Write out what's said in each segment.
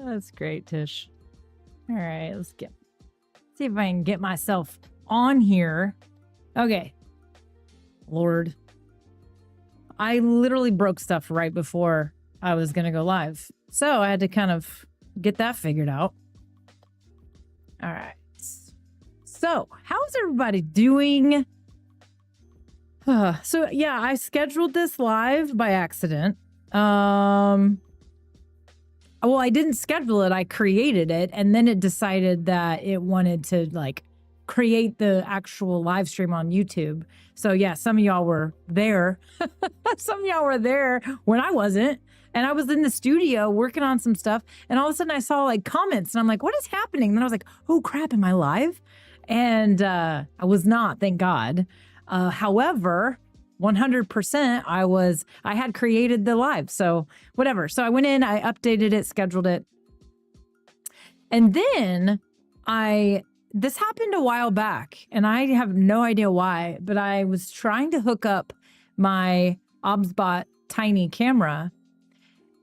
That's great, Tish. All right, see if I can get myself on here. Okay. Lord. I literally broke stuff right before I was going to go live. So I had to kind of get that figured out. All right. So how's everybody doing? So yeah, I scheduled this live by accident. Well, I didn't schedule it. I created it, and then it decided that it wanted to like create the actual live stream on YouTube. So yeah, some of y'all were there. Some of y'all were there when I wasn't. And I was in the studio working on some stuff. And all of a sudden I saw like comments and I'm like, what is happening? And then I was like, oh crap, am I live? And I was not, thank God. However, 100% I had created the live. So whatever. So I went in, I updated it, scheduled it. And then this happened a while back and I have no idea why, but I was trying to hook up my OBSBot tiny camera.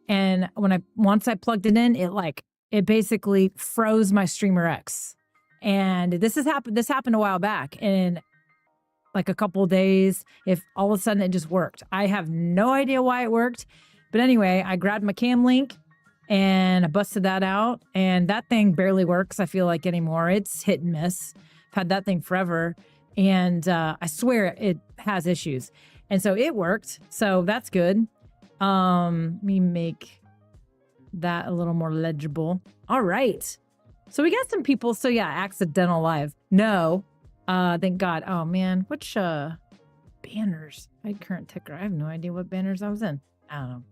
And once I plugged it in, it basically froze my Streamer X. And this happened a while back, and like a couple of days, if all of a sudden it just worked. I have no idea why it worked. But anyway, I grabbed my cam link and I busted that out, and that thing barely works, I feel like, anymore. It's hit and miss. I've had that thing forever. And I swear it has issues. And so it worked. So that's good. Let me make that a little more legible. All right. So we got some people. So yeah, accidental live. No. Thank God. Oh man, which banners? Hide current ticker. I have no idea what banners I was in. I don't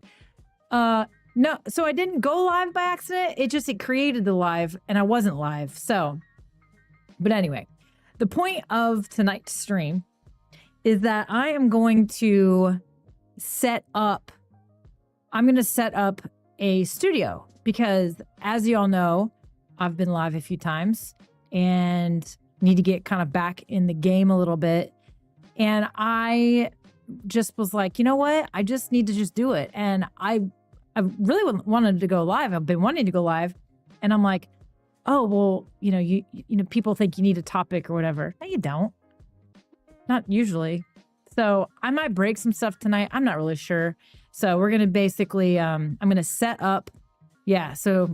know. No, so I didn't go live by accident. It created the live and I wasn't live. So, but anyway, the point of tonight's stream is that I am going to set up a studio because, as you all know, I've been live a few times and need to get kind of back in the game a little bit. And I just was like, you know what? I just need to just do it. And I really wanted to go live. I've been wanting to go live. And I'm like, oh, well, you know, people think you need a topic or whatever. No, you don't. Not usually. So I might break some stuff tonight. I'm not really sure. So we're going to basically, I'm going to set up. Yeah. So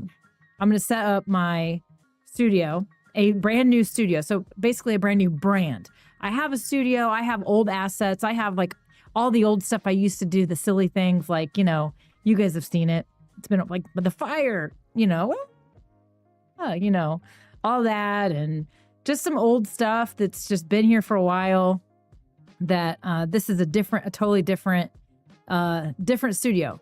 I'm going to set up my studio, a brand new studio. So basically a brand new brand. I have a studio. I have old assets. I have like all the old stuff I used to do, the silly things like, you know, you guys have seen it. It's been like the fire, you know, all that, and just some old stuff that's just been here for a while. That this is a totally different studio.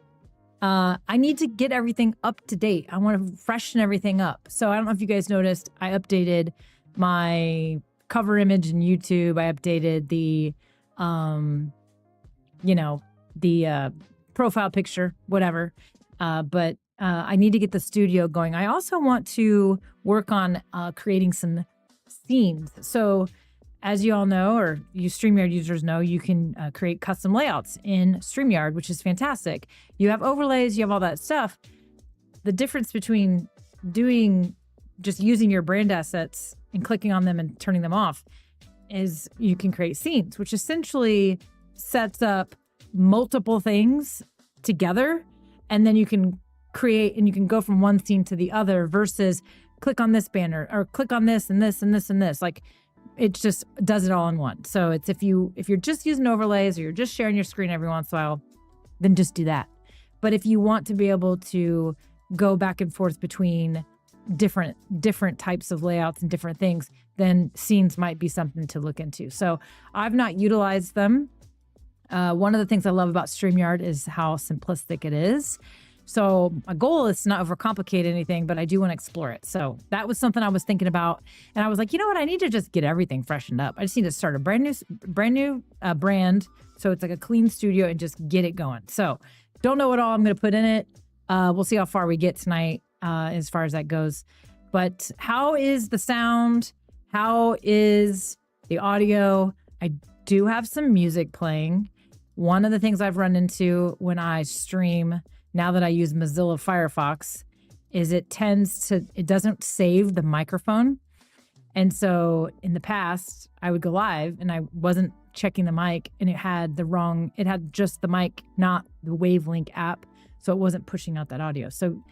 I need to get everything up to date. I want to freshen everything up. So I don't know if you guys noticed, I updated my cover image in YouTube. I updated the, the profile picture, whatever. But I need to get the studio going. I also want to work on creating some scenes. So as you all know, or you StreamYard users know, you can create custom layouts in StreamYard, which is fantastic. You have overlays, you have all that stuff. The difference between just using your brand assets and clicking on them and turning them off is you can create scenes, which essentially sets up multiple things together. And then you can create and you can go from one scene to the other versus click on this banner or click on this and this and this and this. Like, it just does it all in one. So it's if you're just using overlays or you're just sharing your screen every once in a while, then just do that. But if you want to be able to go back and forth between different types of layouts and different things, then scenes might be something to look into. So I've not utilized them. One of the things I love about StreamYard is how simplistic it is. So my goal is to not overcomplicate anything, but I do want to explore it. So that was something I was thinking about. And I was like, you know what? I need to just get everything freshened up. I just need to start a brand new brand. So it's like a clean studio and just get it going. So don't know what all I'm going to put in it. We'll see how far we get tonight as far as that goes. But how is the sound? How is the audio? I do have some music playing. one of the things I've run into when I stream, now that I use Mozilla Firefox, is it doesn't save the microphone. And so in the past, I would go live and I wasn't checking the mic, and it had just the mic, not the Wavelink app. So it wasn't pushing out that audio. So,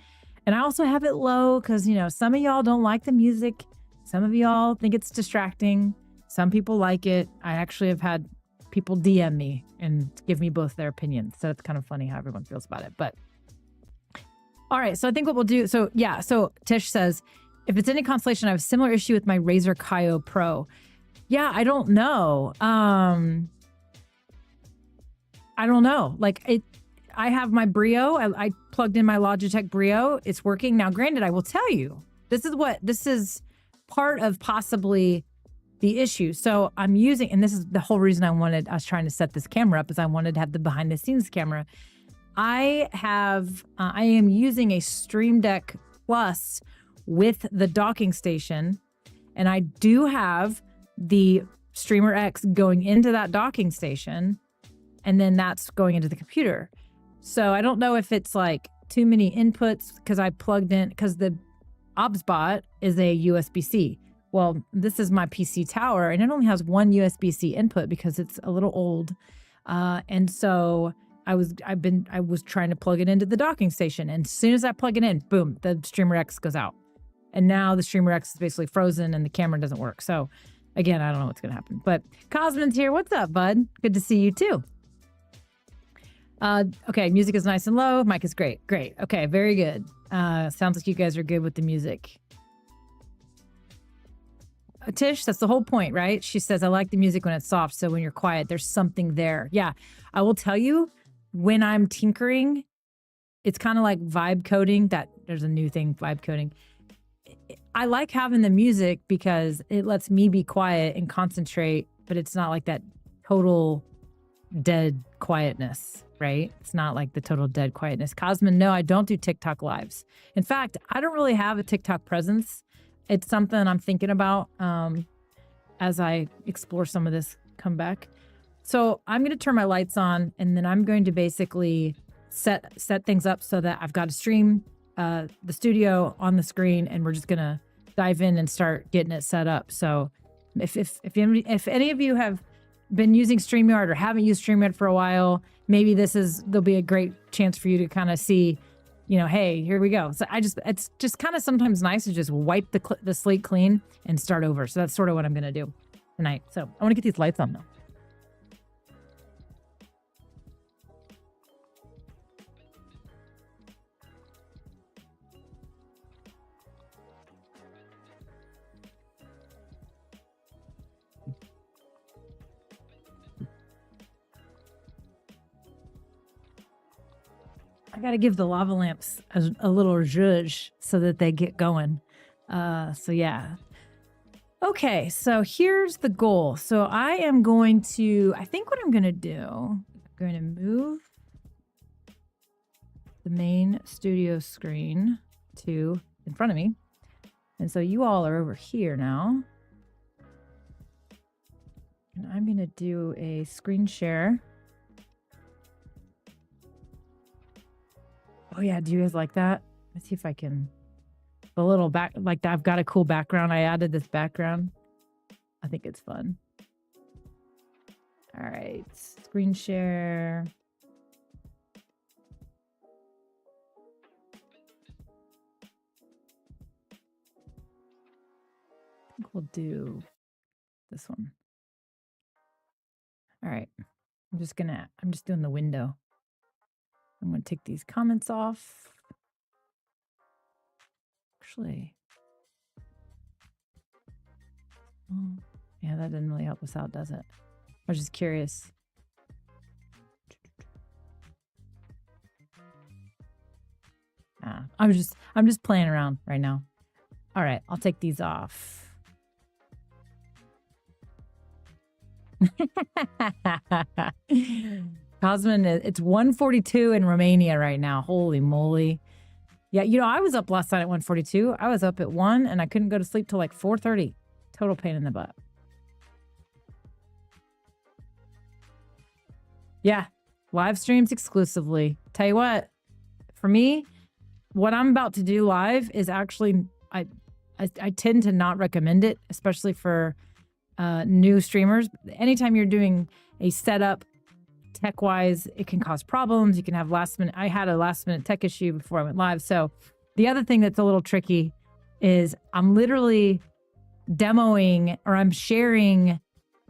and I also have it low because, some of y'all don't like the music. Some of y'all think it's distracting. Some people like it. I actually have had people DM me and give me both their opinions. So it's kind of funny how everyone feels about it. But all right. So I think what we'll do. So yeah. So Tish says, if it's any consolation, I have a similar issue with my Razer Kaio Pro. Yeah, I don't know. I don't know. I have my Brio. I plugged in my Logitech Brio. It's working. Now, granted, I will tell you, this is part of possibly the issue. So I'm using, and this is the whole reason I was trying to set this camera up, is I wanted to have the behind the scenes camera. I am using a Stream Deck Plus with the docking station, and I do have the Streamer X going into that docking station, and then that's going into the computer. So I don't know if it's like too many inputs because I plugged in, because the OBSBot is a USB-C. Well, this is my PC tower, and it only has one USB-C input because it's a little old. And so I was trying to plug it into the docking station, and as soon as I plug it in, boom, the Streamer X goes out. And now the Streamer X is basically frozen and the camera doesn't work. So again, I don't know what's going to happen. But Cosman's here. What's up, bud? Good to see you too. Okay, music is nice and low. Mic is great. Great. Okay, very good. Sounds like you guys are good with the music. Tish, that's the whole point, right? She says, I like the music when it's soft, so when you're quiet, there's something there. Yeah, I will tell you, when I'm tinkering, it's kind of like vibe coding. There's a new thing, vibe coding. I like having the music because it lets me be quiet and concentrate, but it's not like that total dead quietness, right? It's not like the total dead quietness. Cosmin, no, I don't do TikTok lives. In fact, I don't really have a TikTok presence. It's something I'm thinking about as I explore some of this comeback. So I'm going to turn my lights on, and then I'm going to basically set things up so that I've got to stream the studio on the screen, and we're just going to dive in and start getting it set up. So if any of you have been using StreamYard or haven't used StreamYard for a while, maybe there'll be a great chance for you to kind of see, hey, here we go. So it's just kind of sometimes nice to just wipe the slate clean and start over. So that's sort of what I'm going to do tonight. So I want to get these lights on though. I got to give the lava lamps a little zhuzh so that they get going. So yeah. Okay, so here's the goal. So I think what I'm going to do, I'm going to move the main studio screen to in front of me. And so you all are over here now. And I'm going to do a screen share. Oh yeah, do you guys like that? Let's see if I can. The little back, like that. I've got a cool background. I added this background. I think it's fun. All right, screen share. I think we'll do this one. All right, I'm just doing the window. I'm going to take these comments off. Actually, yeah, that didn't really help us out, does it? I was just curious. I'm just playing around right now. All right, I'll take these off. Cosmin, it's 1:42 in Romania right now. Holy moly. Yeah, I was up last night at 1:42. I was up at 1 and I couldn't go to sleep till like 4:30. Total pain in the butt. Yeah, Live streams exclusively. Tell you what, for me, what I'm about to do live is actually, I tend to not recommend it, especially for new streamers. Anytime you're doing a setup tech-wise, it can cause problems. You can have I had a last-minute tech issue before I went live. So the other thing that's a little tricky is I'm literally demoing, or I'm sharing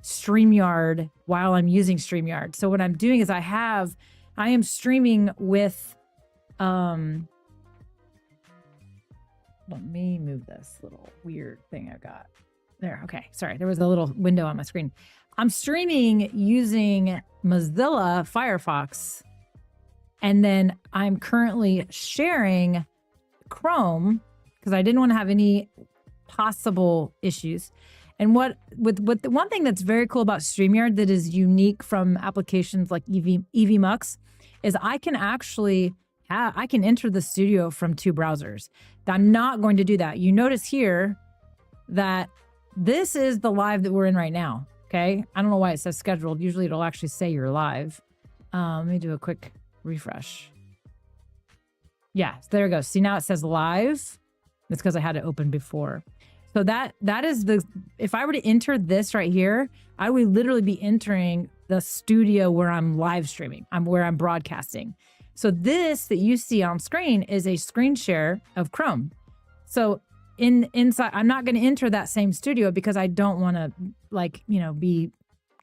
StreamYard while I'm using StreamYard. So what I'm doing is I am streaming with, let me move this little weird thing I've got there. Okay. Sorry. There was a little window on my screen. I'm streaming using Mozilla Firefox, and then I'm currently sharing Chrome because I didn't want to have any possible issues. And what the one thing that's very cool about StreamYard that is unique from applications like EVMux is I can actually I can enter the studio from 2 browsers. I'm not going to do that. You notice here that this is the live that we're in right now. Okay. I don't know why it says scheduled. Usually it'll actually say you're live. Let me do a quick refresh. Yeah, so there it goes. See, now it says live. That's because I had it open before. So that is if I were to enter this right here, I would literally be entering the studio where I'm live streaming. Where I'm broadcasting. So this that you see on screen is a screen share of Chrome. So inside, I'm not going to enter that same studio because I don't want to be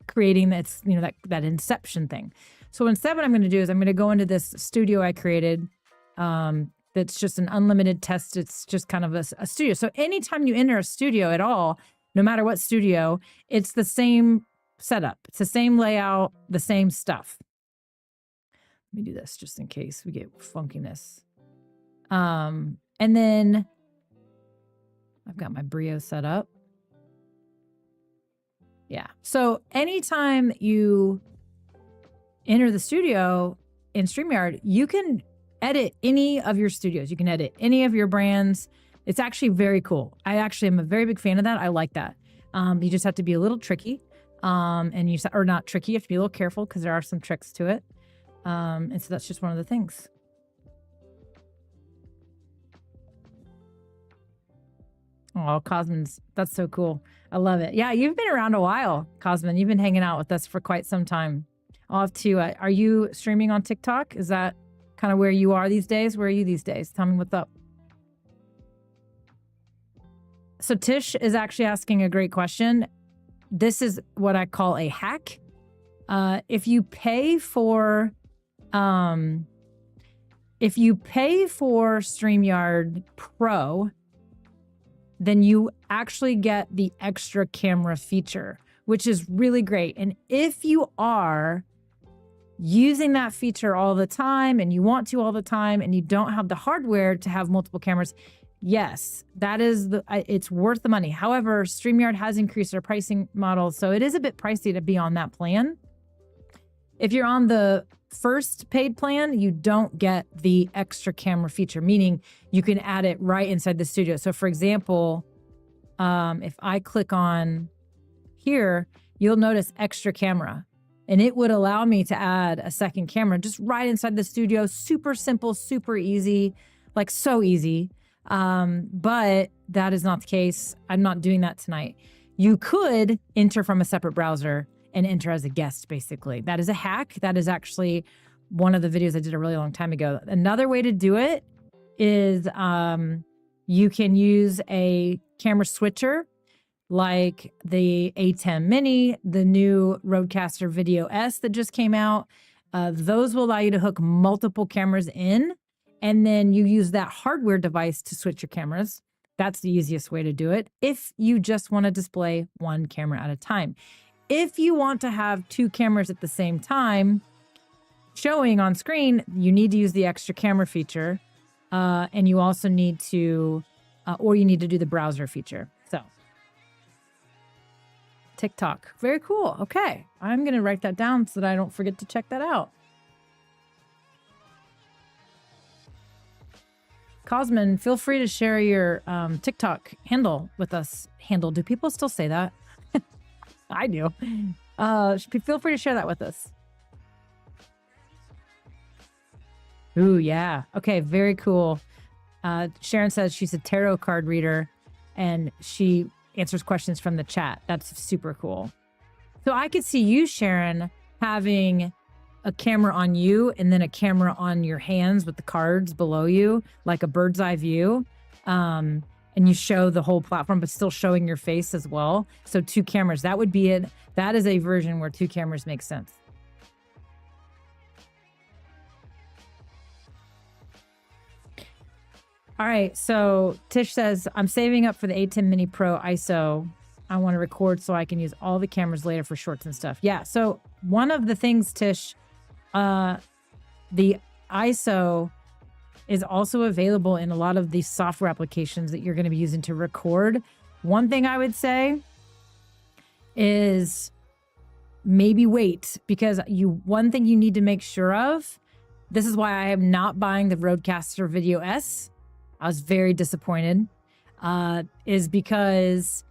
creating that inception thing. So instead what I'm going to do is I'm going to go into this studio I created. That's just an unlimited test. It's just kind of a studio. So anytime you enter a studio at all, no matter what studio, it's the same setup. It's the same layout, the same stuff. Let me do this just in case we get funkiness. And then I've got my Brio set up. Yeah. So anytime you enter the studio in StreamYard, you can edit any of your studios. You can edit any of your brands. It's actually very cool. I actually am a very big fan of that. I like that. You just have to be a little tricky. Or not tricky. You have to be a little careful because there are some tricks to it. And so that's just one of the things. Oh, Cosman's, that's so cool. I love it. Yeah, you've been around a while, Cosman. You've been hanging out with us for quite some time. I'll have to, are you streaming on TikTok? Is that kind of where you are these days? Where are you these days? Tell me what's up. So Tish is actually asking a great question. This is what I call a hack. If you pay for StreamYard Pro, then you actually get the extra camera feature, which is really great. And if you are using that feature all the time and you want to all the time and you don't have the hardware to have multiple cameras, yes, that is it's worth the money. However, StreamYard has increased their pricing model, so it is a bit pricey to be on that plan. If you're on the first paid plan, you don't get the extra camera feature, meaning you can add it right inside the studio. So for example, if I click on here, you'll notice extra camera, and it would allow me to add a second camera just right inside the studio. Super simple, super easy, like so easy. But that is not the case. I'm not doing that tonight. You could enter from a separate browser and enter as a guest, basically. That is a hack. That is actually one of the videos I did a really long time ago. Another way to do it is you can use a camera switcher like the A10 Mini, the new Rodecaster Video S that just came out. Those will allow you to hook multiple cameras in, and then you use that hardware device to switch your cameras. That's the easiest way to do it if you just want to display one camera at a time. If you want to have two cameras at the same time showing on screen, you need to use the extra camera feature. And you also need to, or you need to do the browser feature. So TikTok, very cool. Okay. I'm going to write that down so that I don't forget to check that out. Cosman, feel free to share your TikTok handle with us. Handle. Do people still say that? I do. Feel free to share that with us. Ooh, yeah. Okay, very cool. Sharon says she's a tarot card reader and she answers questions from the chat. That's super cool. So I could see you, Sharon, having a camera on you and then a camera on your hands with the cards below you, like a bird's eye view. And you show the whole platform, but still showing your face as well. So 2 cameras, that would be it. That is a version where 2 cameras make sense. All right, so Tish says, I'm saving up for the A10 Mini Pro ISO. I want to record so I can use all the cameras later for shorts and stuff. Yeah, so one of the things, Tish, the ISO is also available in a lot of these software applications that you're going to be using to record. One thing I would say is maybe wait, because one thing you need to make sure of, this is why I am not buying the Rodecaster Video S. I was very disappointed, is because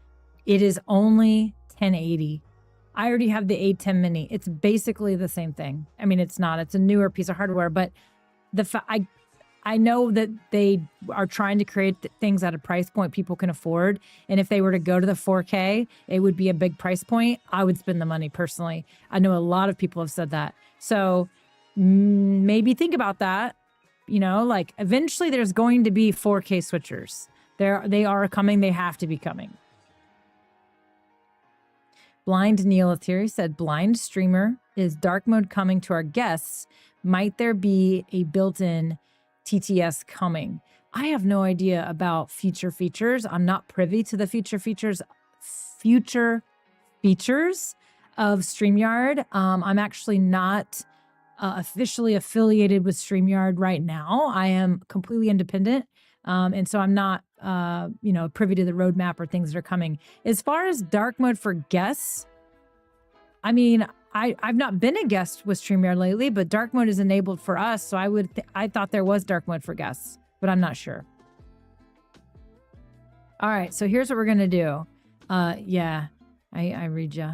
it is only 1080. I already have the A10 Mini. It's basically the same thing. I mean, it's not. It's a newer piece of hardware, but I know that they are trying to create things at a price point people can afford. And if they were to go to the 4K, it would be a big price point. I would spend the money personally. I know a lot of people have said that. So maybe think about that. You know, like eventually there's going to be 4K switchers. They are coming. They have to be coming. Blind Neil Athiri said, blind streamer, is dark mode coming to our guests? Might there be a built-in TTS coming? I have no idea about future features. I'm not privy to the future features of StreamYard. I'm actually not officially affiliated with StreamYard right now. I am completely independent. And so I'm not, privy to the roadmap or things that are coming. As far as dark mode for guests, I mean, I've not been a guest with StreamYard lately, but dark mode is enabled for us. So I thought there was dark mode for guests, but I'm not sure. All right. So here's what we're going to do. Yeah, I read you.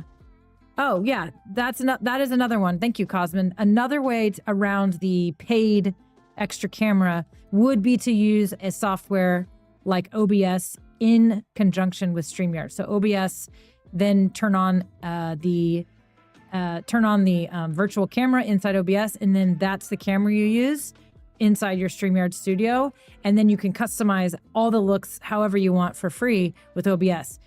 Oh yeah, that is another one. Thank you, Cosmin. Another way around the paid extra camera would be to use a software like OBS in conjunction with StreamYard. So OBS, then turn on the virtual camera inside OBS, and then that's the camera you use inside your StreamYard studio, and then you can customize all the looks however you want for free with OBS.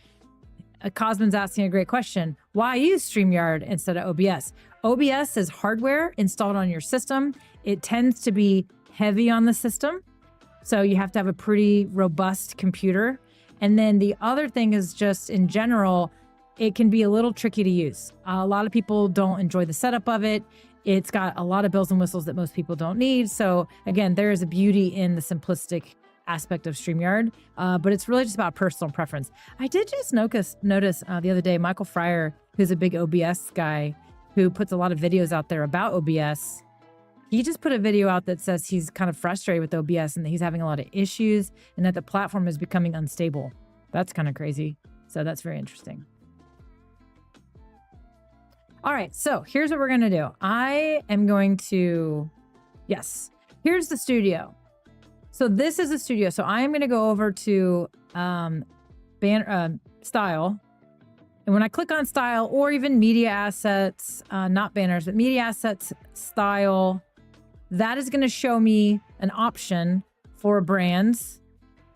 Cosmin's asking a great question. Why use StreamYard instead of OBS? OBS is hardware installed on your system. It tends to be heavy on the system, so you have to have a pretty robust computer. And then the other thing is just in general, it can be a little tricky to use. A lot of people don't enjoy the setup of it. It's got a lot of bells and whistles that most people don't need. So again, there is a beauty in the simplistic aspect of StreamYard, but it's really just about personal preference. I did just notice the other day, Michael Fryer, who's a big OBS guy who puts a lot of videos out there about OBS. He just put a video out that says he's kind of frustrated with OBS and that he's having a lot of issues and that the platform is becoming unstable. That's kind of crazy. So that's very interesting. All right, so here's what we're going to do. I am going to, here's the studio. So this is the studio. So I'm going to go over to style. And when I click on style or even media assets, not banners, but media assets, style, that is going to show me an option for brands.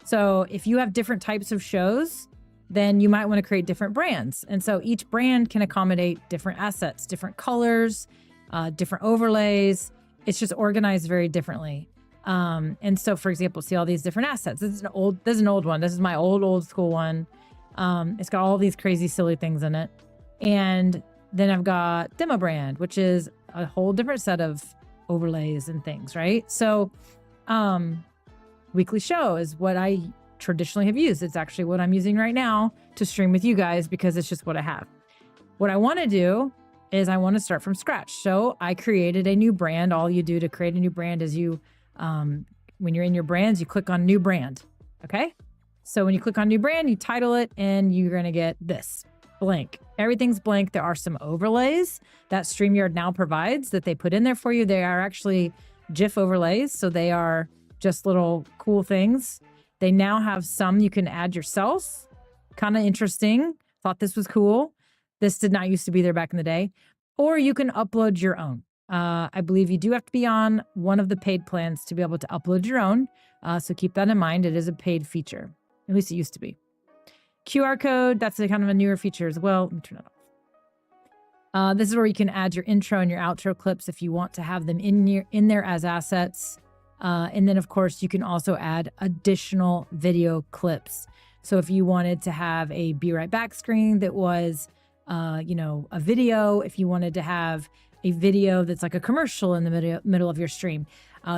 So if you have different types of shows, then you might want to create different brands. And so each brand can accommodate different assets, different colors, different overlays. It's just organized very differently. And so, for example, see all these different assets. This is an old one. This is my old school one. It's got all these crazy, silly things in it. And then I've got demo brand, which is a whole different set of overlays and things, right? So, weekly show is what I traditionally have used. It's actually what I'm using right now to stream with you guys because it's just what I have. What I want to do is I want to start from scratch. So I created a new brand. All you do to create a new brand is you, when you're in your brands, you click on new brand. Okay. So when you click on new brand, you title it and you're going to get this blank. Everything's blank. There are some overlays that StreamYard now provides that they put in there for you. They are actually GIF overlays. So they are just little cool things. They now have some you can add yourself. Kind of interesting. Thought this was cool. This did not used to be there back in the day. Or you can upload your own. I believe you do have to be on one of the paid plans to be able to upload your own. So keep that in mind. It is a paid feature. At least it used to be. QR code, that's a kind of a newer feature as well. Let me turn it off. This is where you can add your intro and your outro clips if you want to have them in there as assets. And then, of course, you can also add additional video clips. So if you wanted to have a Be Right Back screen that was, a video, if you wanted to have a video that's like a commercial in the middle of your stream.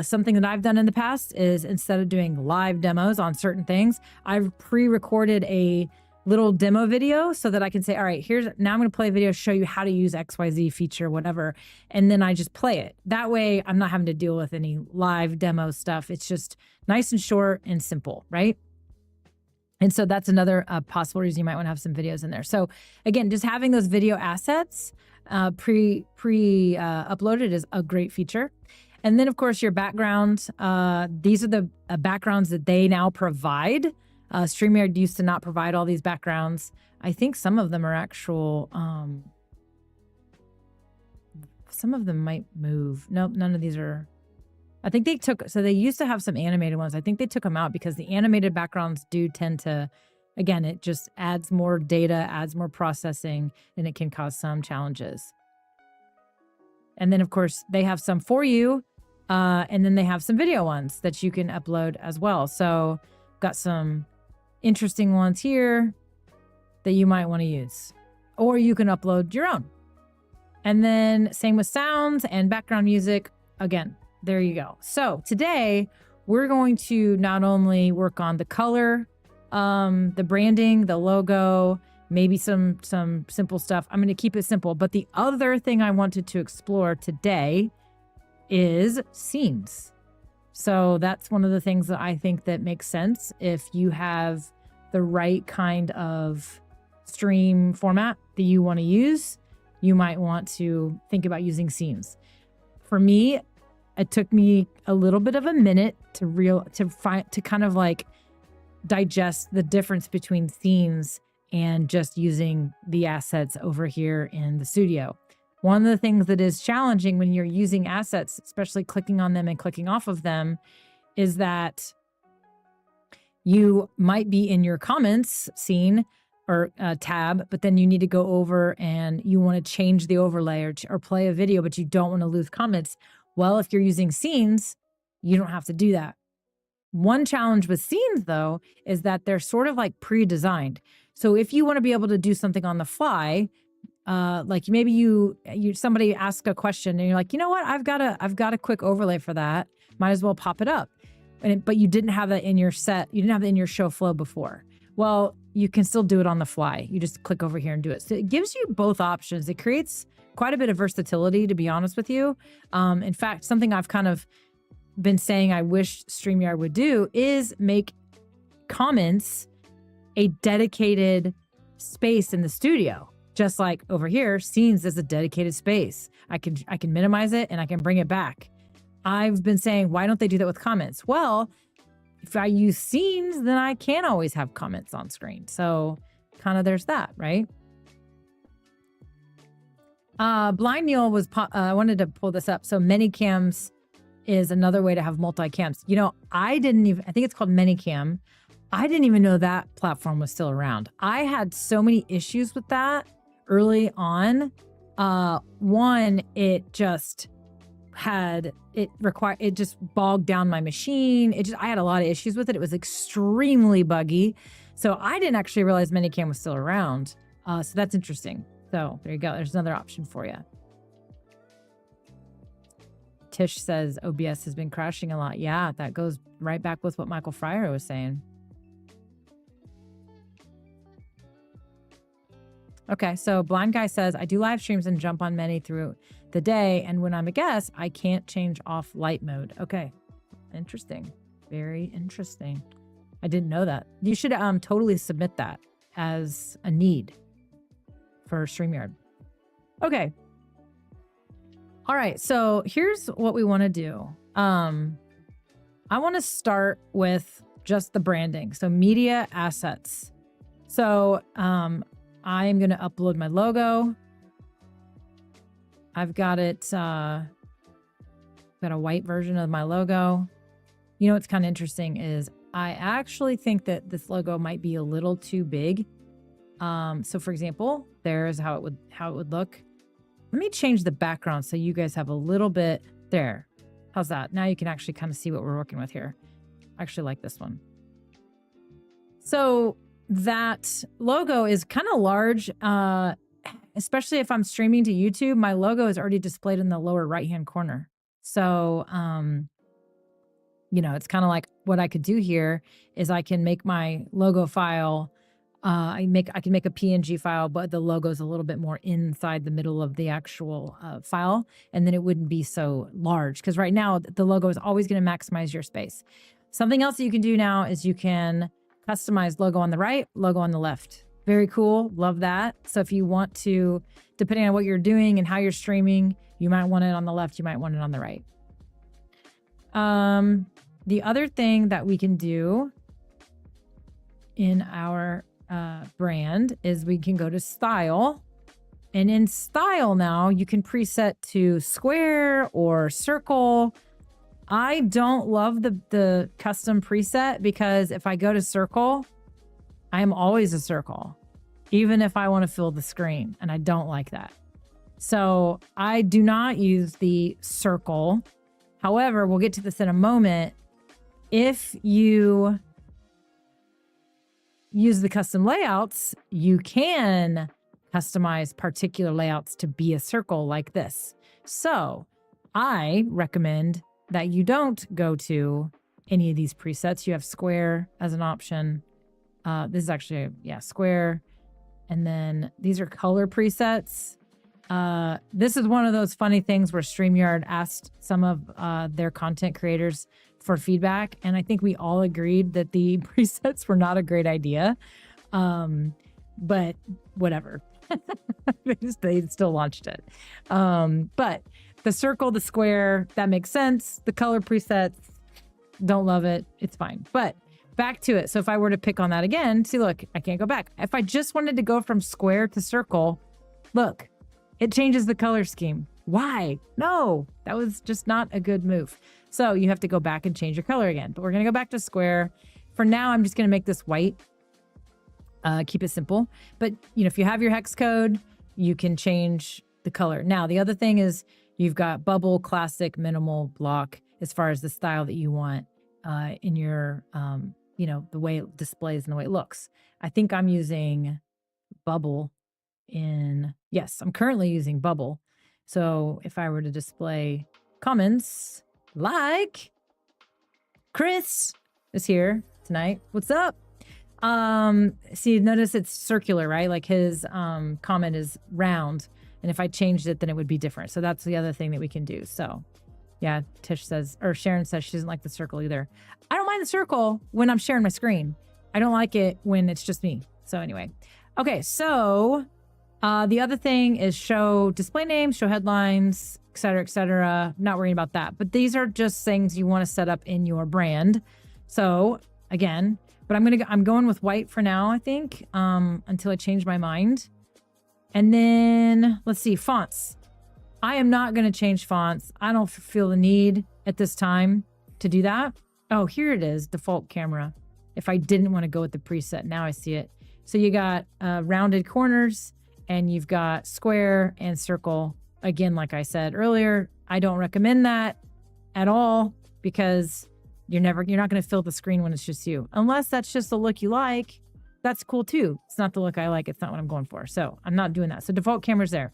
Something that I've done in the past is instead of doing live demos on certain things, I've pre-recorded a little demo video so that I can say, all right, now I'm going to play a video, show you how to use XYZ feature, whatever. And then I just play it. That way I'm not having to deal with any live demo stuff. It's just nice and short and simple, right? And so that's another possible reason you might want to have some videos in there. So again, just having those video assets pre-uploaded is a great feature. And then, of course, your background. These are the backgrounds that they now provide. StreamYard used to not provide all these backgrounds. I think some of them are actual. Some of them might move. Nope, none of these are. I think they took. So they used to have some animated ones. I think they took them out because the animated backgrounds do tend to. Again, it just adds more data, adds more processing, and it can cause some challenges. And then, of course, they have some for you. And then they have some video ones that you can upload as well. So got some interesting ones here that you might want to use. Or you can upload your own. And then same with sounds and background music. Again, there you go. So today, we're going to not only work on the color, the branding, the logo, maybe some simple stuff. I'm going to keep it simple. But the other thing I wanted to explore today is scenes. So that's one of the things that I think that makes sense. If you have the right kind of stream format that you want to use, you might want to think about using scenes. For me, it took me a little bit of a minute to kind of like digest the difference between scenes and just using the assets over here in the studio. One of the things that is challenging when you're using assets, especially clicking on them and clicking off of them, is that you might be in your comments scene or tab, but then you need to go over and you want to change the overlay or play a video, but you don't want to lose comments. Well, if you're using scenes, you don't have to do that. One challenge with scenes, though, is that they're sort of like pre-designed. So if you want to be able to do something on the fly, like maybe you somebody asks a question and you're like, you know what, I've got a quick overlay for that. Might as well pop it up. But you didn't have that in your set. You didn't have it in your show flow before. Well, you can still do it on the fly. You just click over here and do it. So it gives you both options. It creates quite a bit of versatility, to be honest with you. In fact, something I've kind of been saying I wish StreamYard would do is make comments a dedicated space in the studio. Just like over here, scenes is a dedicated space. I can minimize it and I can bring it back. I've been saying, why don't they do that with comments? Well, if I use scenes, then I can always have comments on screen. So kind of there's that, right? Blind Neil was, I wanted to pull this up. So Manycams is another way to have multi-cams. You know, I think it's called Manycam. I didn't even know that platform was still around. I had so many issues with that early on. One, it just bogged down my machine. I had a lot of issues with it. It was extremely buggy. So I didn't actually realize Manycam was still around. So that's interesting. So there you go. There's another option for you. Tish says OBS has been crashing a lot. Yeah, that goes right back with what Michael Fryer was saying. Okay, so Blind Guy says, I do live streams and jump on many through the day. And when I'm a guest, I can't change off light mode. Okay, interesting. Very interesting. I didn't know that. You should totally submit that as a need for StreamYard. Okay. All right, so here's what we want to do. I want to start with just the branding. So media assets. So I'm going to upload my logo. I've got it, got a white version of my logo. You know what's kind of interesting is I actually think that this logo might be a little too big. So for example, there's how it would look. Let me change the background so you guys have a little bit there. How's that? Now you can actually kind of see what we're working with here. I actually like this one. So that logo is kind of large, especially if I'm streaming to YouTube. My logo is already displayed in the lower right-hand corner. So, you know, it's kind of like what I could do here is I can make my logo file. I can make a PNG file, but the logo is a little bit more inside the middle of the actual file, and then it wouldn't be so large. Because right now the logo is always going to maximize your space. Something else that you can do now is you can customize logo on the right, logo on the left. Very cool. Love that. So if you want to, depending on what you're doing and how you're streaming, you might want it on the left, you might want it on the right. The other thing that we can do in our brand is we can go to style, and in style now you can preset to square or circle. I don't love the custom preset because if I go to circle, I am always a circle, even if I want to fill the screen, and I don't like that. So I do not use the circle. However, we'll get to this in a moment. If you use the custom layouts, you can customize particular layouts to be a circle like this. So I recommend that you don't go to any of these presets. You have square as an option. This is actually, yeah, square. And then these are color presets. This is one of those funny things where StreamYard asked some of their content creators for feedback, and I think we all agreed that the presets were not a great idea. But whatever. They still launched it. But the circle, the square, that makes sense. The color presets, don't love it. It's fine. But back to it. So if I were to pick on that again, see, look, I can't go back. If I just wanted to go from square to circle, look, it changes the color scheme. Why? No, that was just not a good move. So you have to go back and change your color again. But we're going to go back to square. For now, I'm just going to make this white. Keep it simple. But, you know, if you have your hex code, you can change the color. Now, the other thing is you've got bubble, classic, minimal, block, as far as the style that you want in your, you know, the way it displays and the way it looks. I think I'm using bubble yes, I'm currently using bubble. So if I were to display comments like Chris is here tonight. What's up? See, notice it's circular, right? Like his comment is round. And if I changed it, then it would be different. So that's the other thing that we can do. So yeah, Tish says, or Sharon says she doesn't like the circle either. I don't mind the circle when I'm sharing my screen. I don't like it when it's just me. So anyway. Okay, so the other thing is show display names, show headlines, et cetera, et cetera. Not worrying about that. But these are just things you want to set up in your brand. So again, but I'm going with white for now, I think, until I change my mind. And then let's see, fonts. I am not going to change fonts. I don't feel the need at this time to do that. Oh, here it is, default camera. If I didn't want to go with the preset, now I see it. So you got rounded corners and you've got square and circle. Again, like I said earlier, I don't recommend that at all because you're not going to fill the screen when it's just you. Unless that's just the look you like. That's cool too. It's not the look I like. It's not what I'm going for. So I'm not doing that. So default camera's there.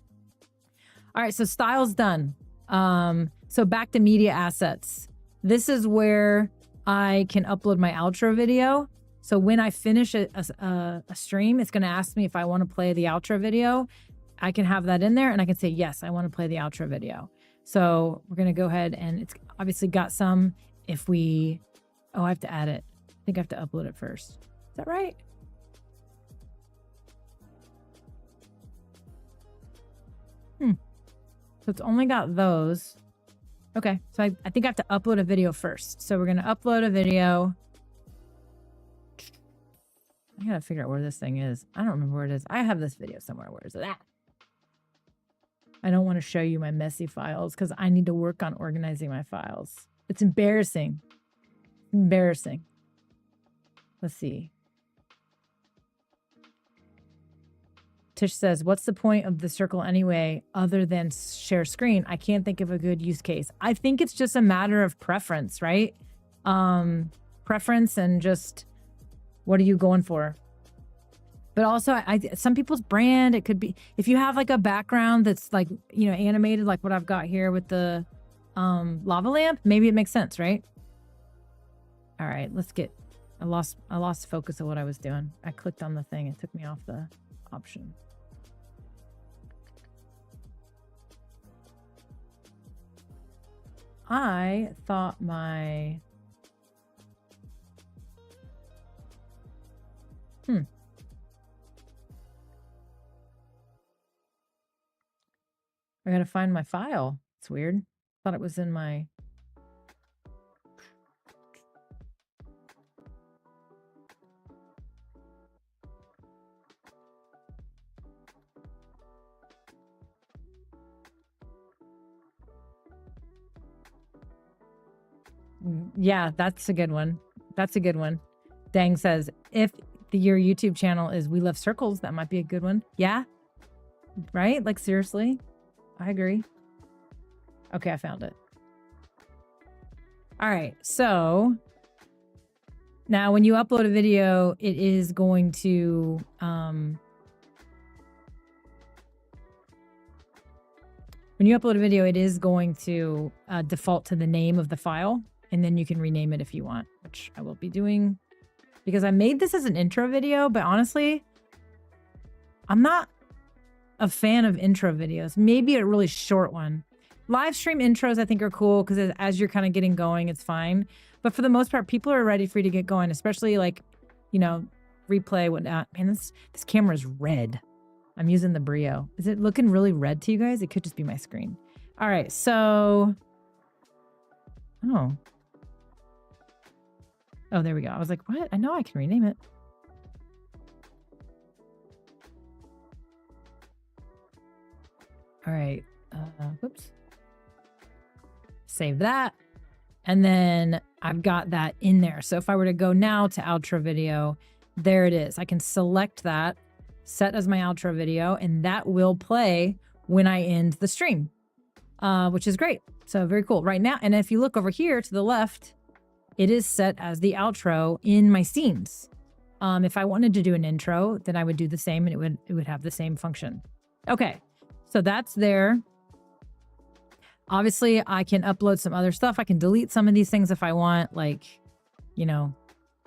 All right. So style's done. So back to media assets. This is where I can upload my outro video. So when I finish a stream, it's going to ask me if I want to play the outro video. I can have that in there and I can say, yes, I want to play the outro video. So we're going to go ahead and it's obviously got some. If we, I have to add it. I think I have to upload it first. Is that right? So it's only got those. Okay, so I think I have to upload a video first. So we're going to upload a video. I got to figure out where this thing is. I don't remember where it is. I have this video somewhere. Where is it at? I don't want to show you my messy files because I need to work on organizing my files. It's embarrassing. Embarrassing. Let's see. Tish says, what's the point of the circle anyway, other than share screen? I can't think of a good use case. I think it's just a matter of preference, right? Preference and just what are you going for? But also, some people's brand, it could be, if you have like a background that's like, you know, animated, like what I've got here with the lava lamp, maybe it makes sense, right? All right, let's get, I lost focus of what I was doing. I clicked on the thing. It took me off the option. I thought my... I gotta find my file. It's weird. Thought it was in my... Yeah, that's a good one. That's a good one. Dang says, if your YouTube channel is We Love Circles, that might be a good one. Yeah. Right? Like, seriously? I agree. Okay, I found it. All right. So now when you upload a video, it is going to... when you upload a video, it is going to default to the name of the file. And then you can rename it if you want, which I will be doing because I made this as an intro video, but honestly, I'm not a fan of intro videos. Maybe a really short one. Live stream intros I think are cool because as you're kind of getting going, it's fine. But for the most part, people are ready for you to get going, especially like, you know, replay, whatnot. Man, this camera is red. I'm using the Brio. Is it looking really red to you guys? It could just be my screen. All right, so... Oh, there we go. I was like, what? I know I can rename it. All right. Whoops. Save that. And then I've got that in there. So if I were to go now to outro video, there it is. I can select that, set as my outro video, and that will play when I end the stream, which is great. So very cool. Right now, and if you look over here to the left, it is set as the outro in my scenes. If I wanted to do an intro, then I would do the same and it would have the same function. Okay, so that's there. Obviously, I can upload some other stuff. I can delete some of these things if I want. Like, you know,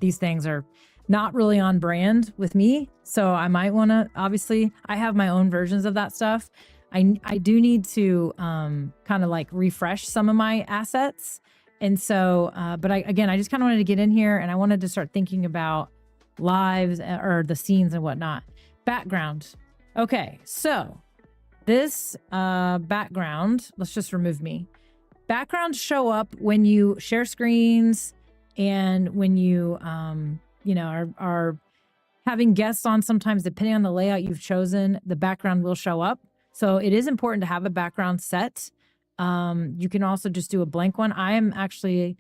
these things are not really on brand with me. So I might want to, obviously, I have my own versions of that stuff. I do need to kind of like refresh some of my assets. And so, but I just kind of wanted to get in here and I wanted to start thinking about lives or the scenes and whatnot. Background. Okay, so this background, let's just remove me. Backgrounds show up when you share screens and when you, you know, are having guests on. Sometimes, depending on the layout you've chosen, the background will show up. So it is important to have a background set. You can also just do a blank one. I am actually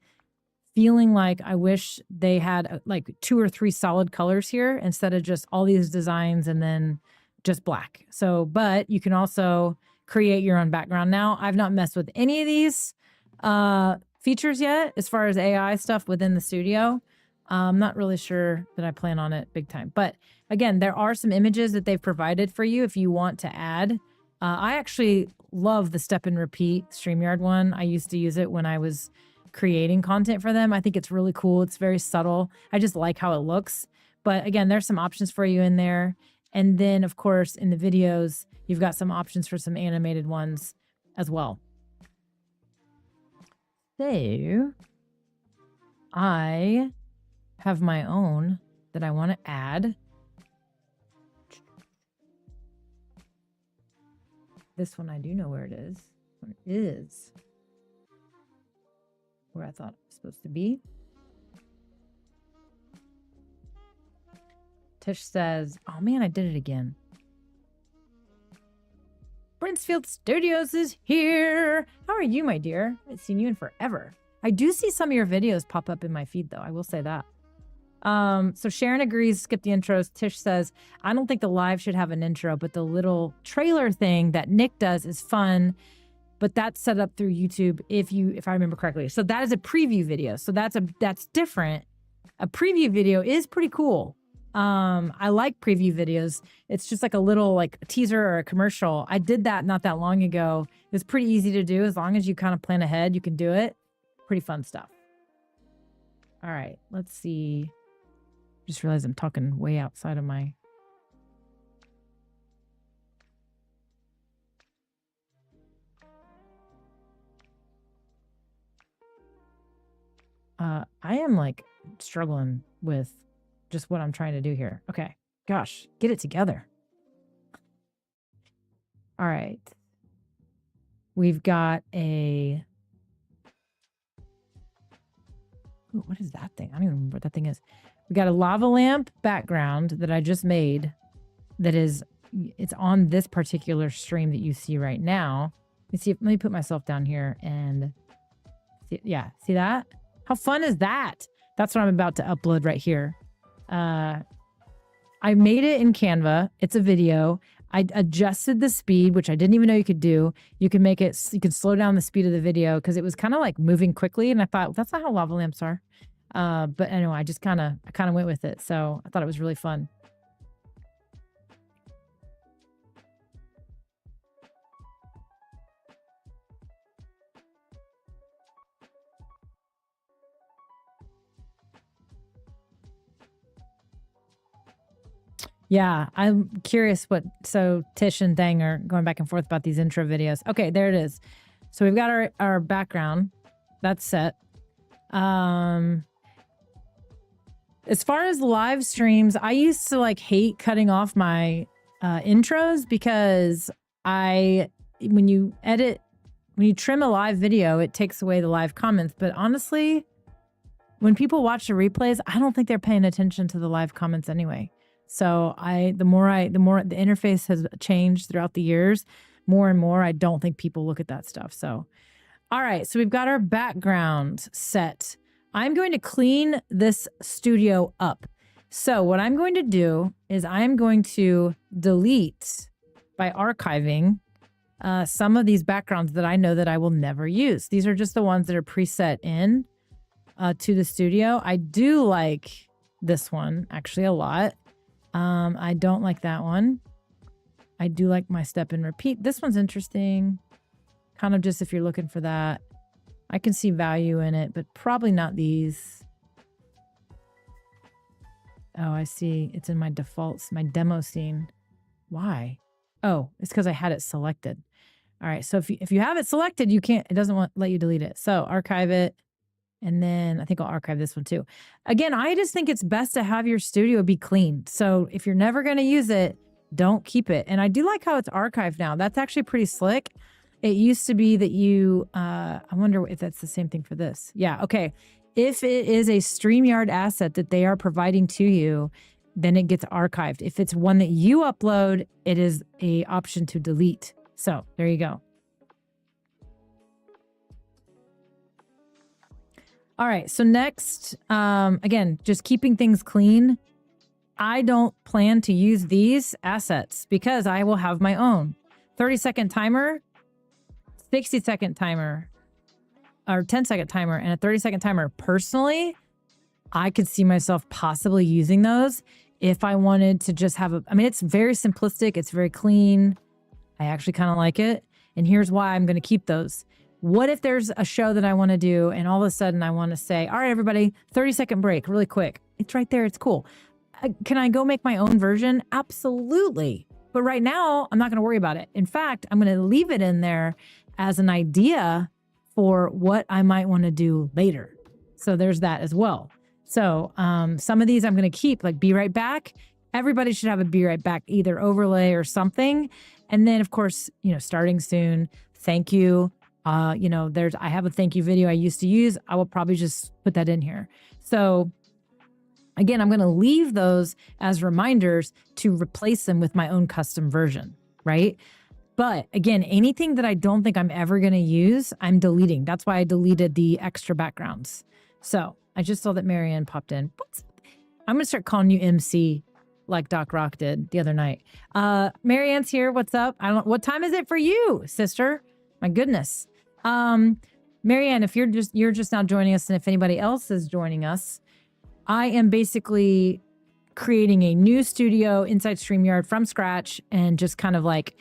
feeling like I wish they had like 2 or 3 solid colors here instead of just all these designs and then just black. So, but you can also create your own background. Now, I've not messed with any of these features yet as far as AI stuff within the studio. I'm not really sure that I plan on it big time. But again, there are some images that they've provided for you if you want to add. I actually love the step and repeat StreamYard one. I used to use it when I was creating content for them. I think it's really cool. It's very subtle. I just like how it looks. But again, there's some options for you in there. And then, of course, in the videos, you've got some options for some animated ones as well. So I have my own that I want to add. This one, I do know where it is. Where it is. where I thought it was supposed to be. Tish says, oh man, I did it again. Brinsfield Studios is here. How are you, my dear? I haven't seen you in forever. I do see some of your videos pop up in my feed, though. I will say that. So Sharon agrees, skip the intros. Tish says, I don't think the live should have an intro, but the little trailer thing that Nick does is fun. But that's set up through YouTube if I remember correctly. So that is a preview video. So that's different. A preview video is pretty cool. I like preview videos. It's just like a little like a teaser or a commercial. I did that not that long ago. It was pretty easy to do. As long as you kind of plan ahead, you can do it. Pretty fun stuff. All right, let's see. Just realized I'm talking way outside of my... I am like struggling with just what I'm trying to do here. Okay. Gosh, get it together. All right. We've got a... Ooh, what is that thing? I don't even remember what that thing is. We got a lava lamp background that I just made that is, it's on this particular stream that you see right now. Let me put myself down here and see, yeah, see that? How fun is that? That's what I'm about to upload right here. I made it in Canva. It's a video. I adjusted the speed, which I didn't even know you could do. You can make it, you can slow down the speed of the video because it was kind of like moving quickly. And I thought, that's not how lava lamps are. But anyway, I kind of went with it. So I thought it was really fun. Yeah, I'm curious so Tish and Dang are going back and forth about these intro videos. Okay, there it is. So we've got our background. That's set. As far as live streams, I used to like hate cutting off my intros because when you trim a live video, it takes away the live comments. But honestly, when people watch the replays, I don't think they're paying attention to the live comments anyway. So the more the interface has changed throughout the years, more and more, I don't think people look at that stuff. So, all right. So we've got our background set. I'm going to clean this studio up. So what I'm going to do is I'm going to delete by archiving some of these backgrounds that I know that I will never use. These are just the ones that are preset in to the studio. I do like this one actually a lot. I don't like that one. I do like my step and repeat. This one's interesting. Kind of just if you're looking for that. I can see value in it, but probably not these. Oh, I see. It's in my defaults, my demo scene. Why? Oh, it's because I had it selected. All right. So if you have it selected, you can't, it doesn't let you delete it. So archive it. And then I think I'll archive this one too. Again, I just think it's best to have your studio be clean. So if you're never going to use it, don't keep it. And I do like how it's archived now. That's actually pretty slick. It used to be that you, I wonder if that's the same thing for this. Yeah, okay. If it is a StreamYard asset that they are providing to you, then it gets archived. If it's one that you upload, it is an option to delete. So there you go. All right, so next, again, just keeping things clean. I don't plan to use these assets because I will have my own 30-second timer, 60-second timer, or 10-second timer, and a 30-second timer. Personally, I could see myself possibly using those if I wanted to just have I mean, it's very simplistic. It's very clean. I actually kind of like it. And here's why I'm going to keep those. What if there's a show that I want to do and all of a sudden I want to say, all right, everybody, 30-second break really quick. It's right there. It's cool. Can I go make my own version? Absolutely. But right now, I'm not going to worry about it. In fact, I'm going to leave it in there as an idea for what I might want to do later. So there's that as well. So some of these I'm going to keep, like Be Right Back. Everybody should have a Be Right Back, either overlay or something. And then, of course, starting soon. Thank you. You know, I have a thank you video I used to use. I will probably just put that in here. So again, I'm going to leave those as reminders to replace them with my own custom version, right? But again, anything that I don't think I'm ever going to use, I'm deleting. That's why I deleted the extra backgrounds. So I just saw that Marianne popped in. I'm going to start calling you MC like Doc Rock did the other night. Marianne's here. What's up? What time is it for you, sister? My goodness. Marianne, if you're just now joining us, and if anybody else is joining us, I am basically creating a new studio inside StreamYard from scratch, and just kind of like,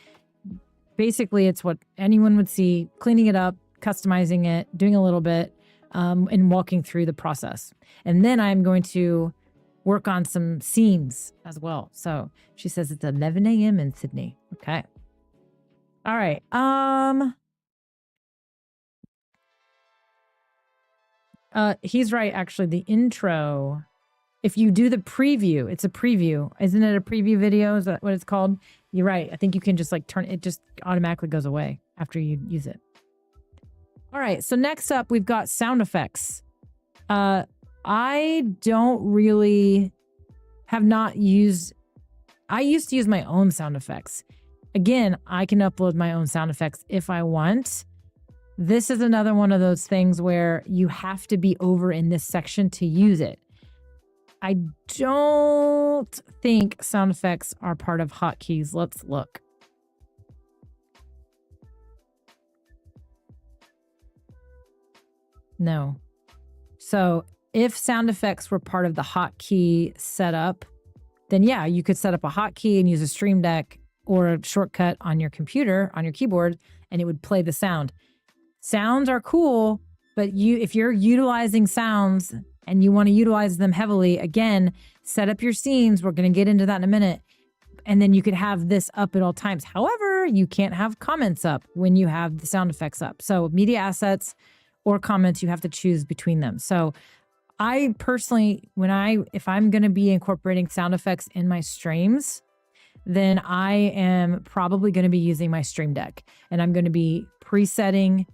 basically it's what anyone would see, cleaning it up, customizing it, doing a little bit, and walking through the process. And then I'm going to work on some scenes as well. So she says it's 11 a.m. in Sydney. Okay. All right. He's right, actually. The intro, if you do the preview, it's a preview. Isn't it a preview video? Is that what it's called? You're right. I think you can just like turn it, just automatically goes away after you use it. All right. So next up, we've got sound effects. I don't really have not used, I used to use my own sound effects. Again, I can upload my own sound effects if I want. This is another one of those things where you have to be over in this section to use it. I don't think sound effects are part of hotkeys. Let's look. No. So if sound effects were part of the hotkey setup, then yeah, you could set up a hotkey and use a Stream Deck or a shortcut on your computer, on your keyboard, and it would play the sound. Sounds are cool, but if you're utilizing sounds and you want to utilize them heavily, again, set up your scenes. We're going to get into that in a minute. And then you could have this up at all times. However, you can't have comments up when you have the sound effects up. So media assets or comments, you have to choose between them. So I personally, if I'm going to be incorporating sound effects in my streams, then I am probably going to be using my Stream Deck, and I'm going to be presetting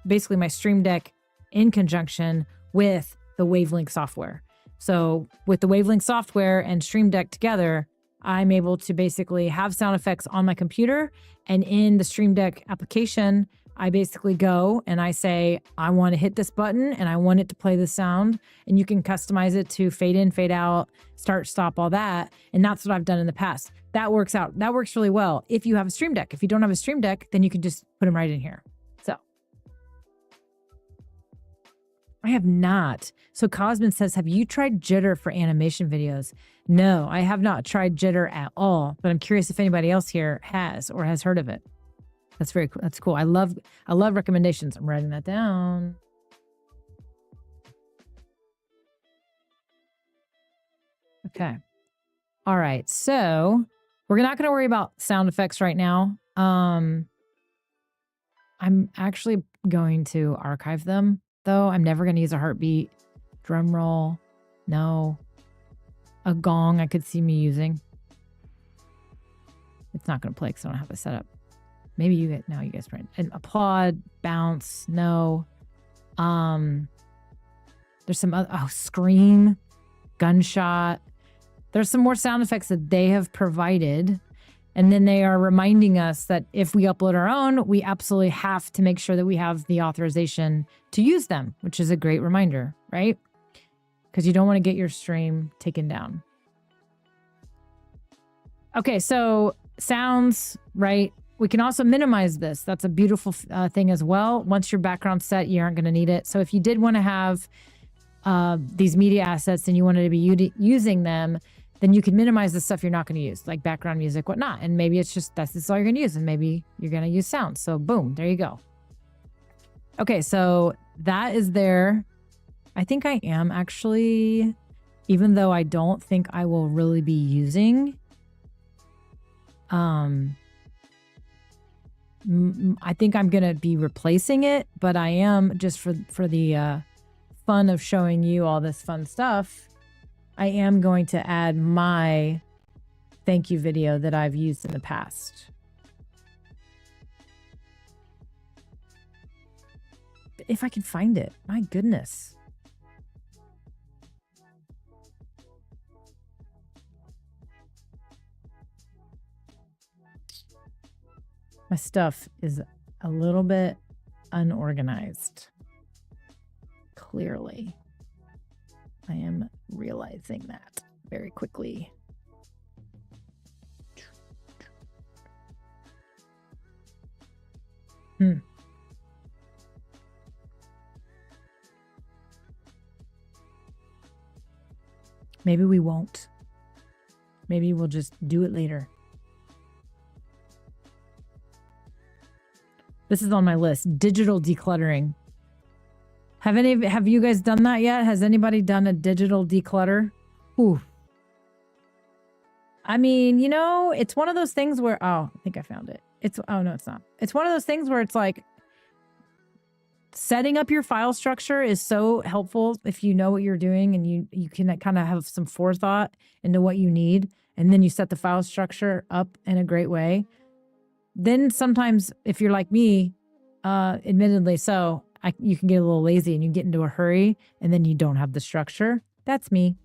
basically my Stream Deck in conjunction with the Wavelink software. So with the Wavelink software and Stream Deck together, I'm able to basically have sound effects on my computer, and in the Stream Deck application, I basically go and I say, I want to hit this button and I want it to play the sound, and you can customize it to fade in, fade out, start, stop, all that. And that's what I've done in the past. That works out. That works really well if you have a Stream Deck. If you don't have a Stream Deck, then you can just put them right in here. So I have not. So Cosmin says, have you tried jitter for animation videos? No, I have not tried jitter at all, but I'm curious if anybody else here has or has heard of it. That's very cool. That's cool. I love recommendations. I'm writing that down. Okay. All right. So we're not going to worry about sound effects right now. I'm actually going to archive them, though. I'm never going to use a heartbeat. Drum roll. No. A gong I could see me using. It's not going to play because I don't have it set up. Maybe you get, now you guys print. And applaud, bounce, no. There's some other, scream, gunshot. There's some more sound effects that they have provided. And then they are reminding us that if we upload our own, we absolutely have to make sure that we have the authorization to use them, which is a great reminder, right? Because you don't want to get your stream taken down. Okay, so sounds, right? We can also minimize this. That's a beautiful thing as well. Once your background's set, you aren't going to need it. So if you did want to have these media assets and you wanted to be using them, then you can minimize the stuff you're not going to use, like background music, whatnot. And maybe it's just, this is all you're going to use. And maybe you're going to use sound. So boom, there you go. Okay, so that is there. I think I am actually, even though I don't think I will really be using, I think I'm going to be replacing it, but I am, just for the fun of showing you all this fun stuff, I am going to add my thank you video that I've used in the past. If I can find it. My goodness. My stuff is a little bit unorganized. Clearly. I am realizing that very quickly. Maybe we won't. Maybe we'll just do it later. This is on my list. Digital decluttering. Have you guys done that yet? Has anybody done a digital declutter? Ooh. I mean, you know, it's one of those things where, oh, I think I found it. Oh no, it's not. It's one of those things where it's like setting up your file structure is so helpful if you know what you're doing and you can kind of have some forethought into what you need. And then you set the file structure up in a great way. Then sometimes if you're like me, admittedly so, you can get a little lazy and you get into a hurry and then you don't have the structure. That's me.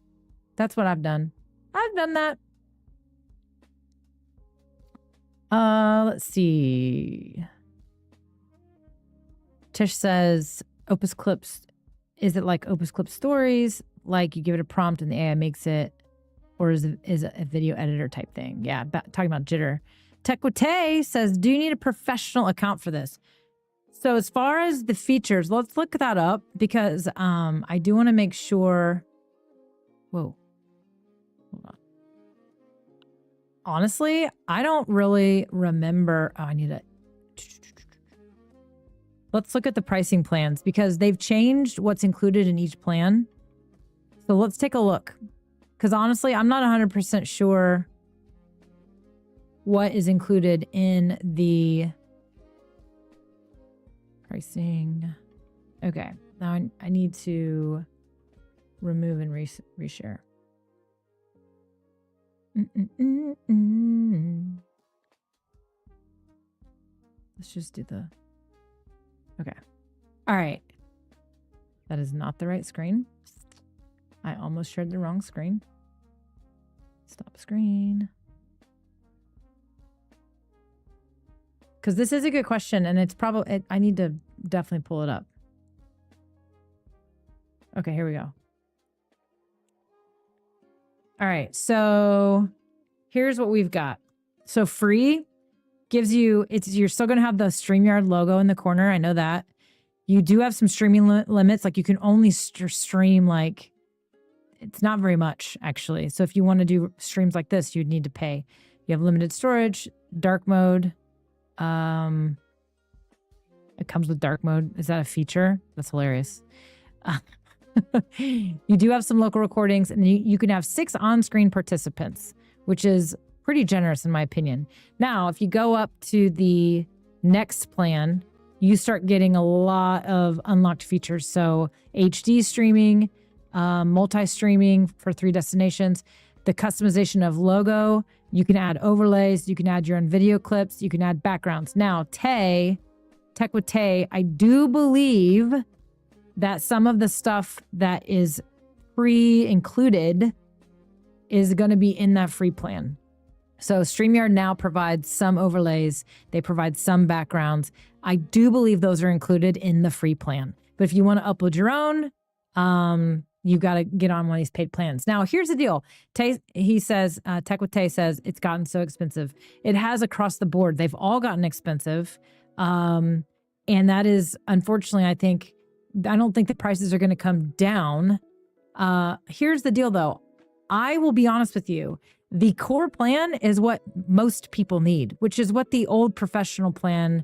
That's what I've done. I've done that. Let's see. Tish says, Opus Clips, is it like Opus Clip Stories? Like you give it a prompt and the AI makes it? Or is it a video editor type thing? Yeah, talking about jitter. Tequite says, do you need a professional account for this? So as far as the features, let's look that up because I do want to make sure. Whoa. Hold on. Honestly, I don't really remember. Oh, I need it. Let's look at the pricing plans because they've changed what's included in each plan. So let's take a look. Because honestly, I'm not 100% sure what is included in the pricing. Okay, now I need to remove and reshare. Let's just do the... Okay. All right. That is not the right screen. I almost shared the wrong screen. Stop screen. Because this is a good question, and it's probably... I need to definitely pull it up. Okay, here we go. All right, so here's what we've got. So free gives you... You're still going to have the StreamYard logo in the corner. I know that. You do have some streaming limits. Like, you can only stream, like... It's not very much, actually. So if you want to do streams like this, you'd need to pay. You have limited storage, dark mode. It comes with dark mode. Is that a feature? That's hilarious. You do have some local recordings, and you can have 6 on-screen participants, which is pretty generous in my opinion. Now, if you go up to the next plan, you start getting a lot of unlocked features. So HD streaming, multi-streaming for 3 destinations, the customization of logo, you can add overlays, you can add your own video clips, you can add backgrounds. Now, Tech with Tay, I do believe that some of the stuff that is pre-included is going to be in that free plan. So StreamYard now provides some overlays. They provide some backgrounds. I do believe those are included in the free plan. But if you want to upload your own, you got to get on one of these paid plans. Now, here's the deal. He says, Tech with Tay says, it's gotten so expensive. It has across the board. They've all gotten expensive. And that is, unfortunately, I don't think the prices are going to come down. Here's the deal, though. I will be honest with you. The core plan is what most people need, which is what the old professional plan,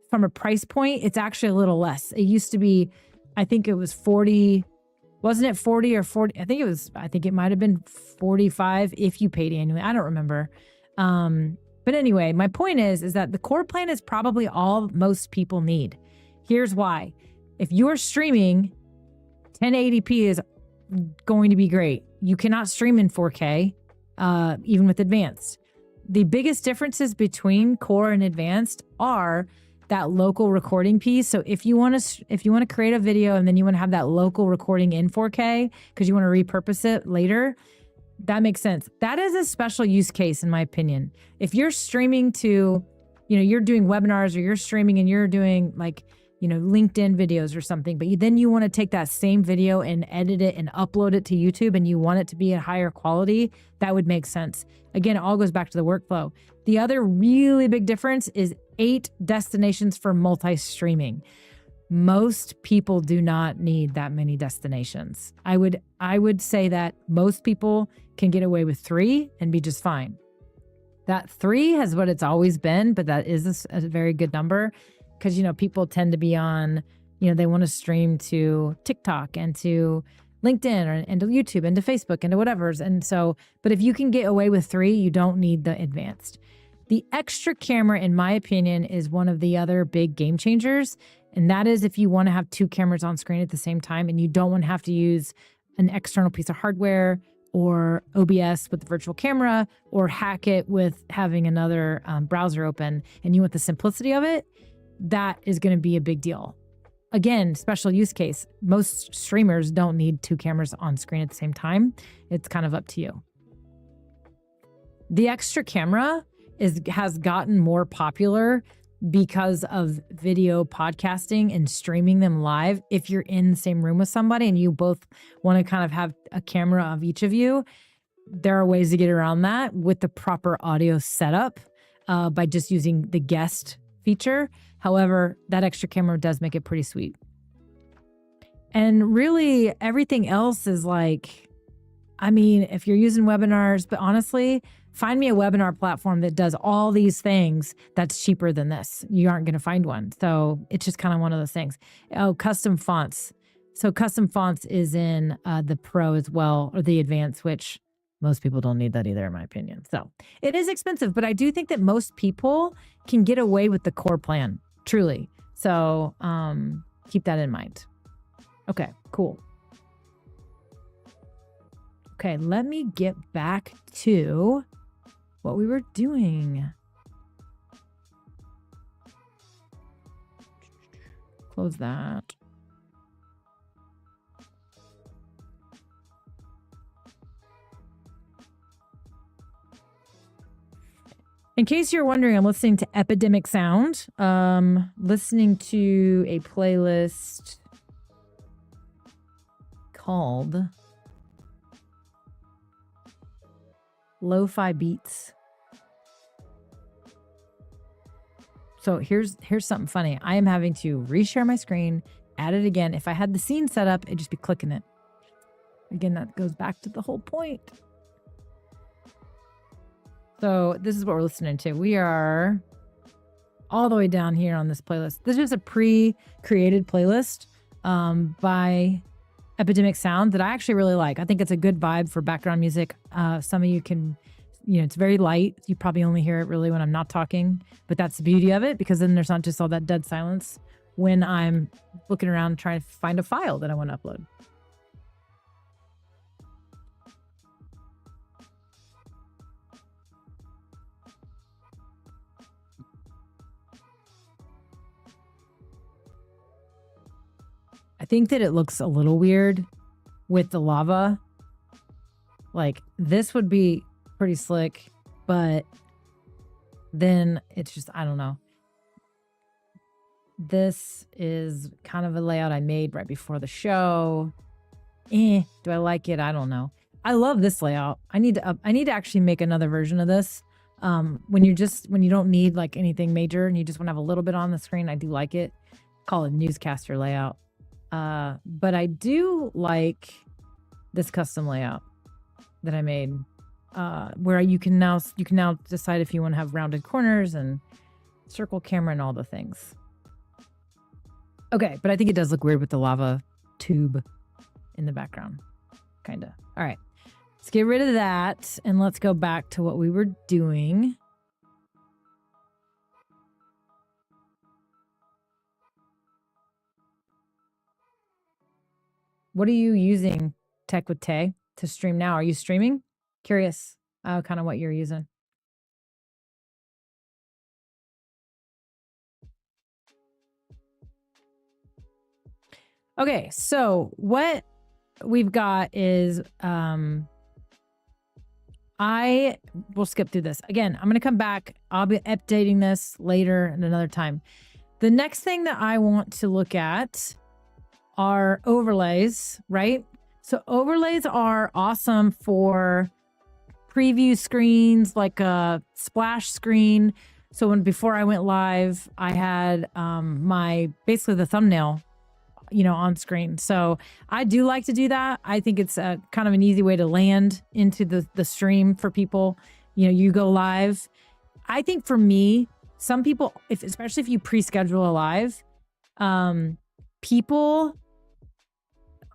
from a price point, it's actually a little less. It used to be, I think it was 40, wasn't it 40 or 40? I think it might have been 45 if you paid annually. I don't remember. But anyway, my point is that the core plan is probably all most people need. Here's why. If you're streaming, 1080p is going to be great. You cannot stream in 4K, even with advanced. The biggest differences between core and advanced are that local recording piece. So if you want to create a video and then you want to have that local recording in 4K because you want to repurpose it later, that makes sense. That is a special use case in my opinion. If you're streaming to, you're doing webinars or you're streaming and you're doing like, LinkedIn videos or something, but then you want to take that same video and edit it and upload it to YouTube and you want it to be at higher quality, that would make sense. Again, it all goes back to the workflow. The other really big difference is 8 destinations for multi-streaming. Most people do not need that many destinations. I would say that most people can get away with 3 and be just fine. That 3 has what it's always been, but that is a very good number because, people tend to be on, they want to stream to TikTok and to LinkedIn and to YouTube and to Facebook and to whatever's. And so, but if you can get away with 3, you don't need the advanced. The extra camera, in my opinion, is one of the other big game changers. And that is if you want to have 2 cameras on screen at the same time and you don't want to have to use an external piece of hardware or OBS with the virtual camera or hack it with having another browser open and you want the simplicity of it, that is going to be a big deal. Again, special use case. Most streamers don't need 2 cameras on screen at the same time. It's kind of up to you. The extra camera has gotten more popular because of video podcasting and streaming them live. If you're in the same room with somebody and you both want to kind of have a camera of each of you, there are ways to get around that with the proper audio setup by just using the guest feature. However, that extra camera does make it pretty sweet. And really everything else is like, if you're using webinars, but honestly, find me a webinar platform that does all these things that's cheaper than this. You aren't going to find one. So it's just kind of one of those things. Oh, custom fonts. So custom fonts is in the Pro as well, or the Advanced, which most people don't need that either, in my opinion. So it is expensive, but I do think that most people can get away with the core plan, truly. So keep that in mind. Okay, cool. Okay, let me get back to what we were doing. Close that. In case you're wondering, I'm listening to Epidemic Sound. Listening to a playlist called Lo-Fi Beats. So here's something funny. I am having to reshare my screen, add it again. If I had the scene set up, it'd just be clicking it. Again, that goes back to the whole point. So this is what we're listening to. We are all the way down here on this playlist. This is a pre-created playlist by Epidemic Sound that I actually really like. I think it's a good vibe for background music. Some of you can, it's very light. You probably only hear it really when I'm not talking, but that's the beauty of it because then there's not just all that dead silence when I'm looking around trying to find a file that I want to upload. I think that it looks a little weird with the lava. Like this would be pretty slick, but then it's just, I don't know. This is kind of a layout I made right before the show. Do I like it? I don't know. I love this layout. I need to actually make another version of this. When you don't need like anything major and you just want to have a little bit on the screen, I do like it. Call it newscaster layout. But I do like this custom layout that I made, where you can now decide if you want to have rounded corners and circle camera and all the things. Okay, but I think it does look weird with the lava tube in the background, kind of. All right, let's get rid of that and let's go back to what we were doing. What are you using, Tech with Tay, to stream now? Are you streaming? Curious kind of what you're using. Okay, so what we've got is I will skip through this. Again, I'm going to come back. I'll be updating this later at another time. The next thing that I want to look at are overlays, right? So overlays are awesome for preview screens, like a splash screen. So before I went live, I had basically the thumbnail, on screen. So I do like to do that. I think it's a kind of an easy way to land into the stream for people. You go live. I think for me, some people, especially if you pre-schedule a live,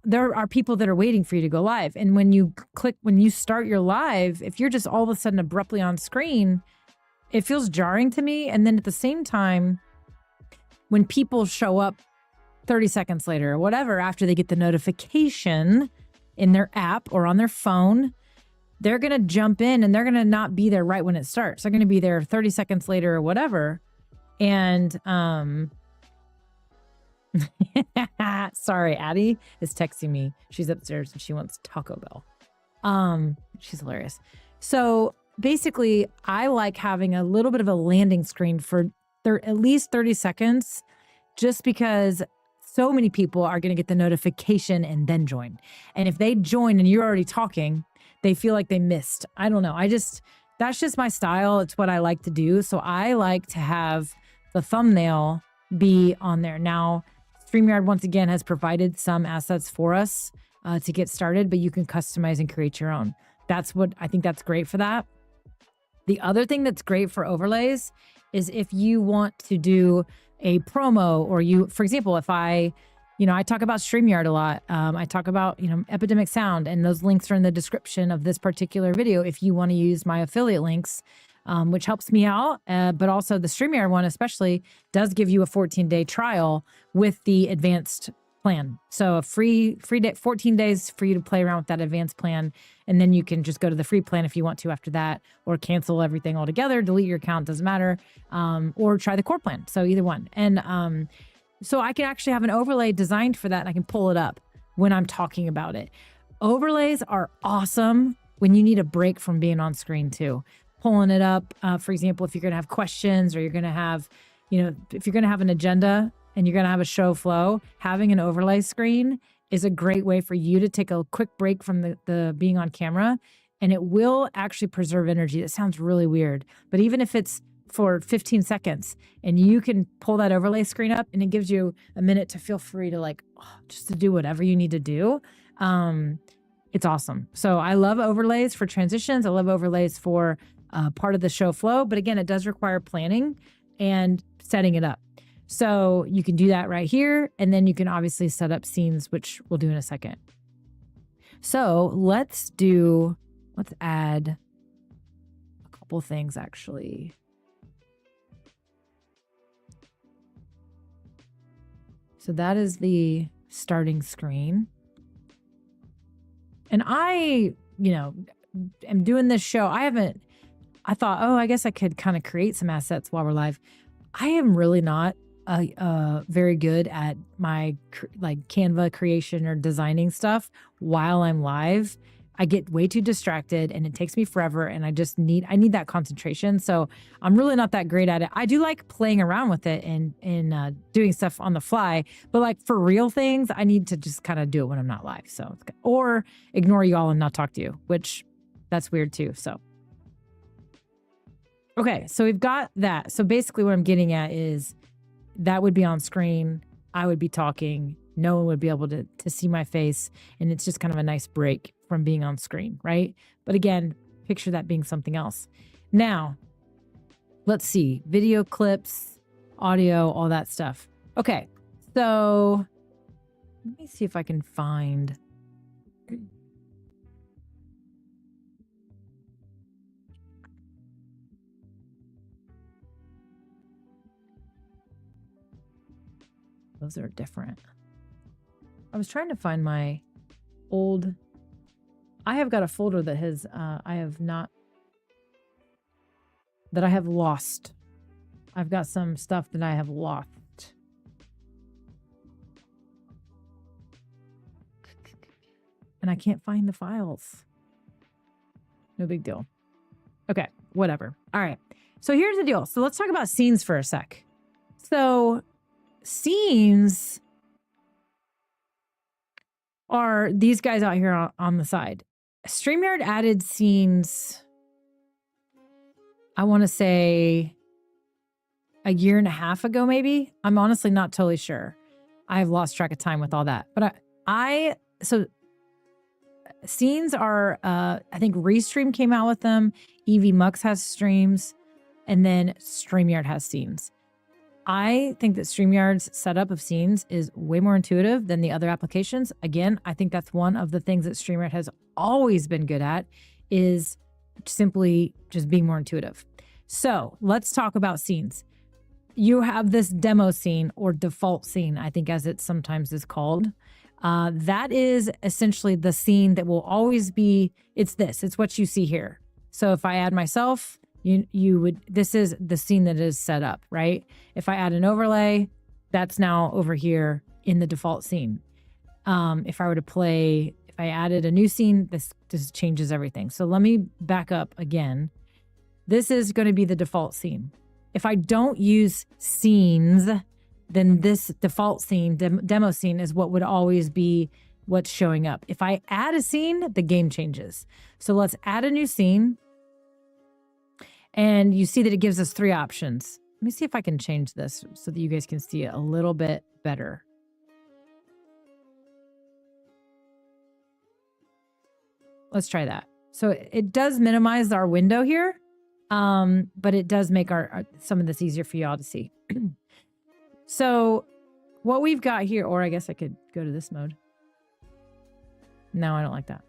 there are people that are waiting for you to go live. And when you start your live, if you're just all of a sudden abruptly on screen, it feels jarring to me. And then at the same time, when people show up 30 seconds later or whatever, after they get the notification in their app or on their phone, they're going to jump in and they're going to not be there right when it starts. They're going to be there 30 seconds later or whatever. And sorry, Addie is texting me. She's upstairs and she wants Taco Bell. She's hilarious. So basically, I like having a little bit of a landing screen for at least 30 seconds, just because so many people are going to get the notification and then join. And if they join and you're already talking, they feel like they missed. I don't know. That's just my style. It's what I like to do. So I like to have the thumbnail be on there. Now, StreamYard, once again, has provided some assets for us to get started, but you can customize and create your own. I think that's great for that. The other thing that's great for overlays is if you want to do a promo, or for example, if I talk about StreamYard a lot. I talk about, Epidemic Sound, and those links are in the description of this particular video if you want to use my affiliate links, which helps me out. But also the StreamYard one especially does give you a 14-day trial with the advanced plan. So a free day, 14 days for you to play around with that advanced plan. And then you can just go to the free plan if you want to after that, or cancel everything altogether, delete your account, doesn't matter. Or try the core plan. So either one. And so I can actually have an overlay designed for that, and I can pull it up when I'm talking about it. Overlays are awesome when you need a break from being on screen too. Pulling it up, for example, if you're going to have questions, or you're going to have, if you're going to have an agenda and you're going to have a show flow, having an overlay screen is a great way for you to take a quick break from the being on camera, and it will actually preserve energy. That sounds really weird, but even if it's for 15 seconds and you can pull that overlay screen up, and it gives you a minute to feel free to just to do whatever you need to do. It's awesome. So I love overlays for transitions. I love overlays for part of the show flow, but again, it does require planning and setting it up. So you can do that right here. And then you can obviously set up scenes, which we'll do in a second. So let's add a couple things actually. So that is the starting screen. And I, am doing this show. I thought, I guess I could kind of create some assets while we're live. I am really not very good at my Canva creation or designing stuff while I'm live. I get way too distracted and it takes me forever, and I need that concentration. So I'm really not that great at it. I do like playing around with it and doing stuff on the fly, but for real things, I need to just kind of do it when I'm not live. So, or ignore you all and not talk to you, which that's weird too. So, okay, so we've got that. So basically what I'm getting at is that would be on screen. I would be talking. No one would be able to see my face. And it's just kind of a nice break from being on screen, right? But again, picture that being something else. Now, let's see. Video clips, audio, all that stuff. Okay, so let me see if I can find... Those are different. I was trying to find my old... I have got a folder that has, I have lost. I've got some stuff that I have lost. and I can't find the files. No big deal. Okay, whatever. All right. So here's the deal. So let's talk about scenes for a sec. So scenes are these guys out here on the side. StreamYard added scenes, I want to say a year and a half ago, maybe. I'm honestly not totally sure. I've lost track of time with all that. But so scenes are, I think Restream came out with them. EV Mux has streams. And then StreamYard has scenes. I think that StreamYard's setup of scenes is way more intuitive than the other applications. Again, I think that's one of the things that StreamYard has always been good at, is simply just being more intuitive. So let's talk about scenes. You have this demo scene, or default scene, I think as it sometimes is called. That is essentially the scene that will always be, it's what you see here. So if I add myself, this is the scene that is set up, right? If I add an overlay, that's now over here in the default scene. If I added a new scene, this changes everything. So let me back up again. This is going to be the default scene. If I don't use scenes, then this default scene, demo scene, is what would always be what's showing up. If I add a scene, the game changes. So let's add a new scene. And you see that it gives us 3 options. Let me see if I can change this so that you guys can see it a little bit better. Let's try that. So it does minimize our window here, but it does make some of this easier for y'all to see. So what we've got here, or I guess I could go to this mode. No, I don't like that.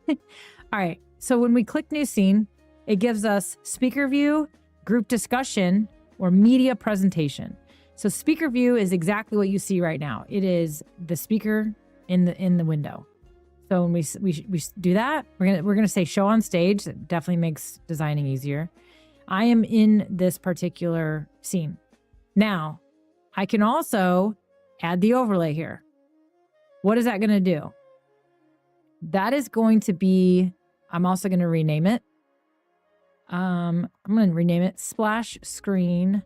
All right. So when we click new scene, it gives us speaker view, group discussion, or media presentation. So speaker view is exactly what you see right now. It is the speaker in the window. So when we do that, we're gonna say show on stage. That definitely makes designing easier. I am in this particular scene. Now, I can also add the overlay here. What is that gonna do? That is going to be, I'm also gonna rename it. I'm going to rename it Splash Screen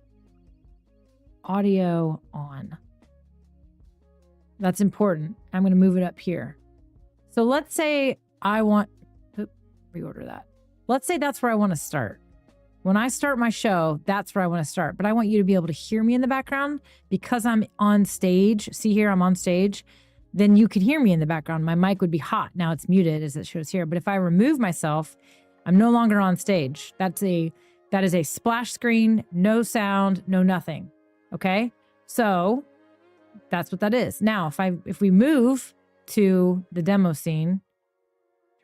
Audio On. That's important. I'm going to move it up here. So let's say I want, reorder that. Let's say that's where I want to start. When I start my show, that's where I want to start. But I want you to be able to hear me in the background because I'm on stage. See here, I'm on stage. Then you could hear me in the background. My mic would be hot. Now it's muted as it shows here. But if I remove myself, I'm no longer on stage. That is a splash screen, no sound, no nothing. Okay? So that's what that is. Now, if we move to the demo scene,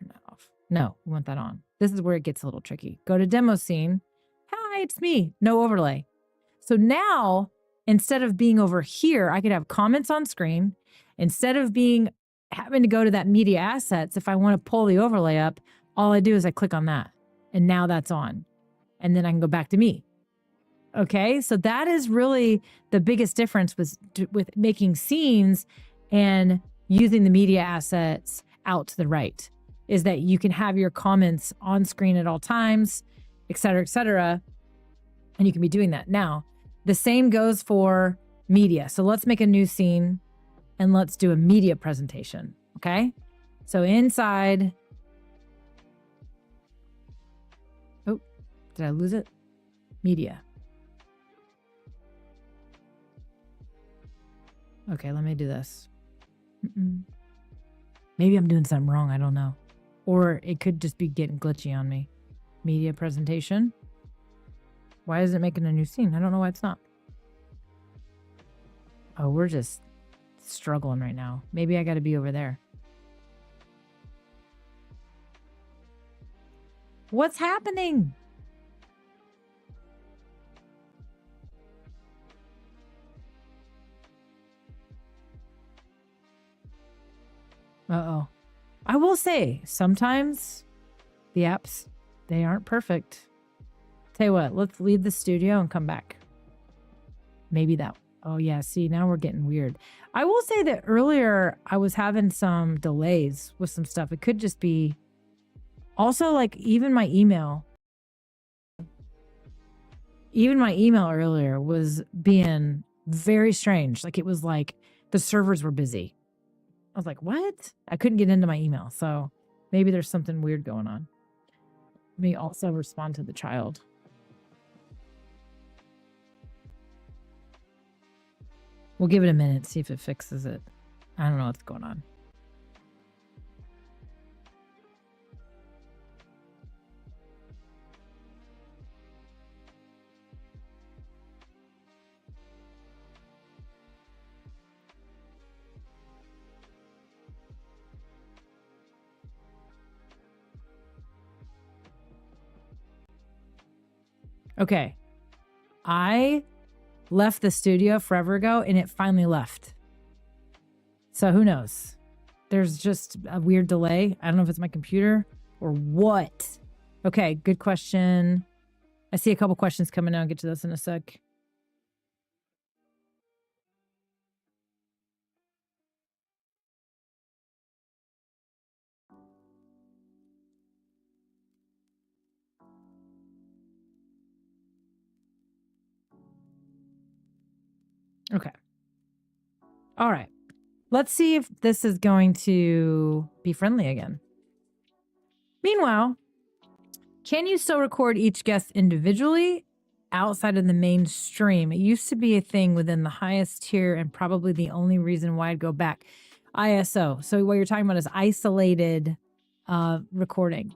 turn that off. No, we want that on. This is where it gets a little tricky. Go to demo scene. Hi, it's me. No overlay. So now, instead of being over here, I could have comments on screen. Instead of having to go to that media assets, if I want to pull the overlay up, all I do is I click on that, and now that's on. And then I can go back to me. Okay, so that is really the biggest difference with making scenes and using the media assets out to the right, is that you can have your comments on screen at all times, et cetera, and you can be doing that. Now, the same goes for media. So let's make a new scene, and let's do a media presentation, okay? So inside... Did I lose it? Media. Okay, let me do this. Maybe I'm doing something wrong. I don't know. Or it could just be getting glitchy on me. Media presentation. Why is it making a new scene? I don't know why it's not. Oh, we're just struggling right now. Maybe I got to be over there. What's happening? Uh-oh. I will say, sometimes the apps, they aren't perfect. Tell you what, let's leave the studio and come back. Maybe that. Oh, yeah. See, now we're getting weird. I will say that earlier I was having some delays with some stuff. It could just be also like even my email earlier was being very strange. Like it was like the servers were busy. I was like, what? I couldn't get into my email. So maybe there's something weird going on. Let me also respond to the child. We'll give it a minute, see if it fixes it. I don't know what's going on. Okay. I left the studio forever ago and it finally left. So who knows? There's just a weird delay. I don't know if it's my computer or what. Okay, good question. I see a couple questions coming out. I'll get to this in a sec. Okay. All right. Let's see if this is going to be friendly again. Meanwhile, can you still record each guest individually outside of the main stream? It used to be a thing within the highest tier and probably the only reason why I'd go back. ISO. So what you're talking about is isolated recording.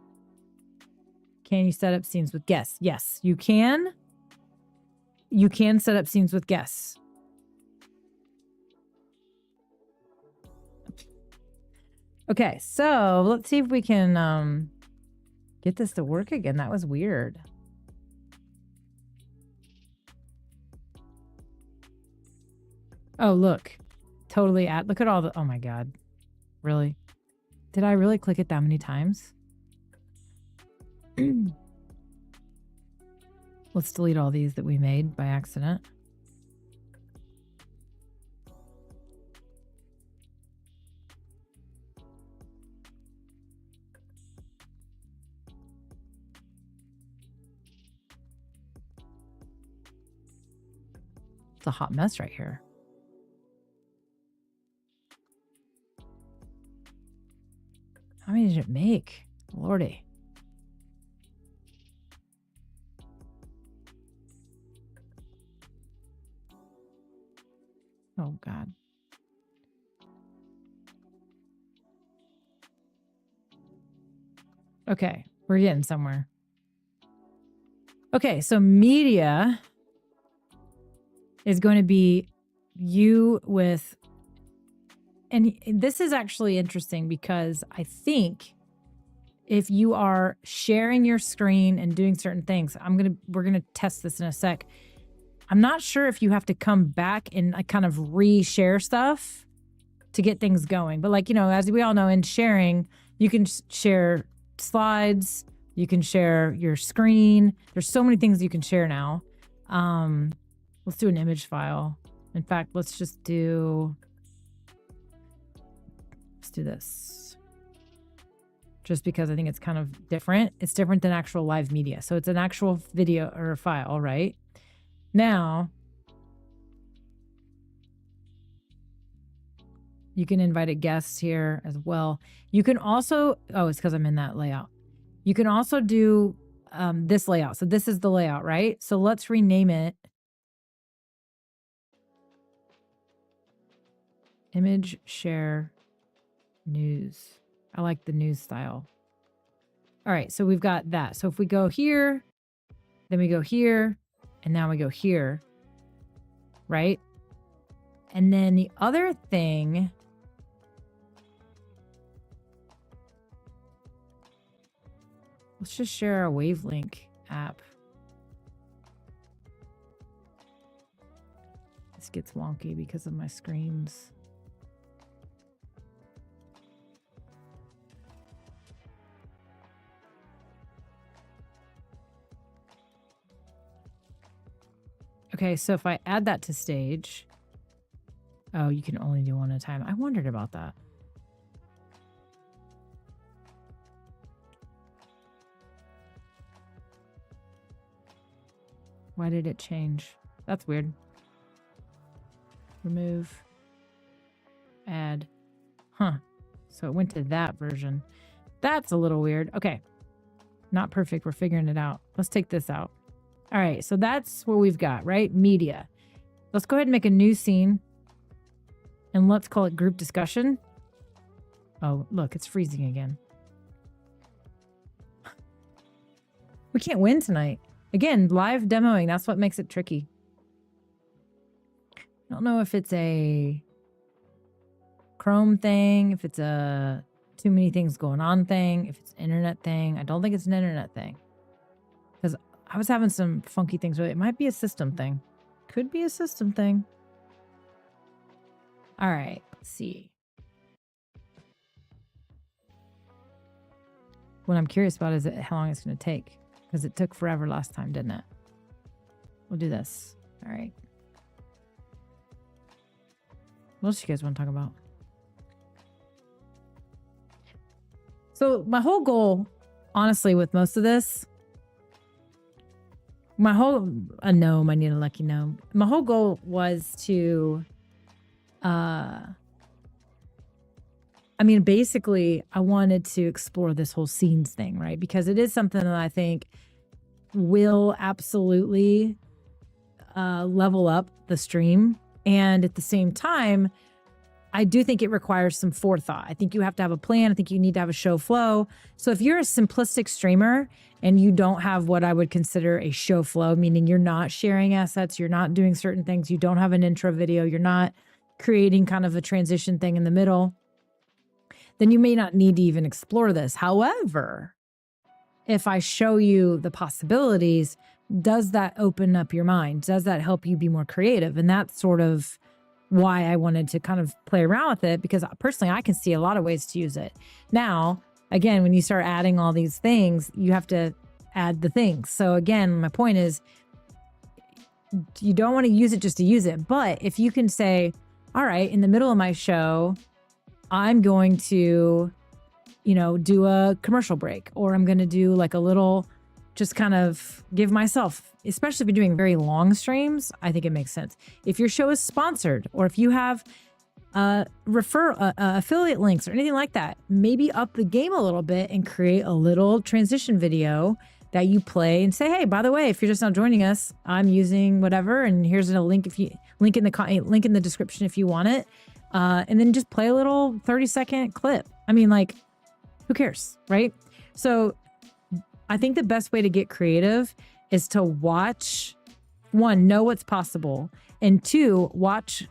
Can you set up scenes with guests? Yes, you can. You can set up scenes with guests. Okay, so let's see if we can get this to work again. That was weird. Oh, look. Totally look at all the, oh my God. Really? Did I really click it that many times? Let's delete all these that we made by accident. It's a hot mess right here. How many did it make? Lordy. Oh, God. Okay, we're getting somewhere. Okay, so media is going to be you with, and this is actually interesting because I think if you are sharing your screen and doing certain things, we're gonna test this in a sec. I'm not sure if you have to come back and kind of re-share stuff to get things going. But like, you know, as we all know, in sharing, you can share slides, you can share your screen. There's so many things you can share now. Let's do an image file. In fact, let's do this. Just because I think it's kind of different. It's different than actual live media. So it's an actual video or a file, right? Now, you can invite a guest here as well. You can also, oh, it's because I'm in that layout. You can also do this layout. So this is the layout, right? So let's rename it. Image share news. I like the news style. All right, so we've got that. So if we go here, then we go here, and now we go here, right? And then the other thing, let's just share our Wavelink app. This gets wonky because of my screens. Okay, so if I add that to stage, Oh, you can only do one at a time. I wondered about that. Why did it change? That's weird. Remove. Add. Huh. So it went to that version. That's a little weird. Okay. Not perfect. We're figuring it out. Let's take this out. All right. So that's what we've got, right? Media. Let's go ahead and make a new scene. And let's call it group discussion. Oh, look, it's freezing again. We can't win tonight. Again, live demoing. That's what makes it tricky. I don't know if it's a Chrome thing, if it's a too many things going on thing, if it's an internet thing. I don't think it's an internet thing. Because I was having some funky things with it. It might be a system thing. Could be a system thing. All right, let's see. What I'm curious about is how long it's going to take. Because it took forever last time, didn't it? We'll do this. All right. What else do you guys want to talk about? So my whole goal, honestly, with most of this, my whole, a gnome, I need a lucky gnome. My whole goal was to, I mean, basically, I wanted to explore this whole scenes thing, right? Because it is something that I think will absolutely level up the stream. And at the same time, I do think it requires some forethought. I think you have to have a plan. I think you need to have a show flow. So if you're a simplistic streamer and you don't have what I would consider a show flow, meaning you're not sharing assets, you're not doing certain things, you don't have an intro video, you're not creating kind of a transition thing in the middle, then you may not need to even explore this. However, if I show you the possibilities, does that open up your mind? Does that help you be more creative? And that's sort of why I wanted to kind of play around with it, because personally, I can see a lot of ways to use it. Now, again, when you start adding all these things, you have to add the things. So again, my point is, you don't want to use it just to use it. But if you can say, all right, in the middle of my show, I'm going to, you know, do a commercial break, or I'm going to do like a little, just kind of give myself, especially if you're doing very long streams, I think it makes sense. If your show is sponsored, or if you have affiliate links or anything like that, maybe up the game a little bit and create a little transition video that you play and say, hey, by the way, if you're just now joining us, I'm using whatever, and here's a link if you link in the description if you want it, and then just play a little 30-second clip. I mean, like, who cares, right? So I think the best way to get creative is to watch, one, know what's possible, and two, watch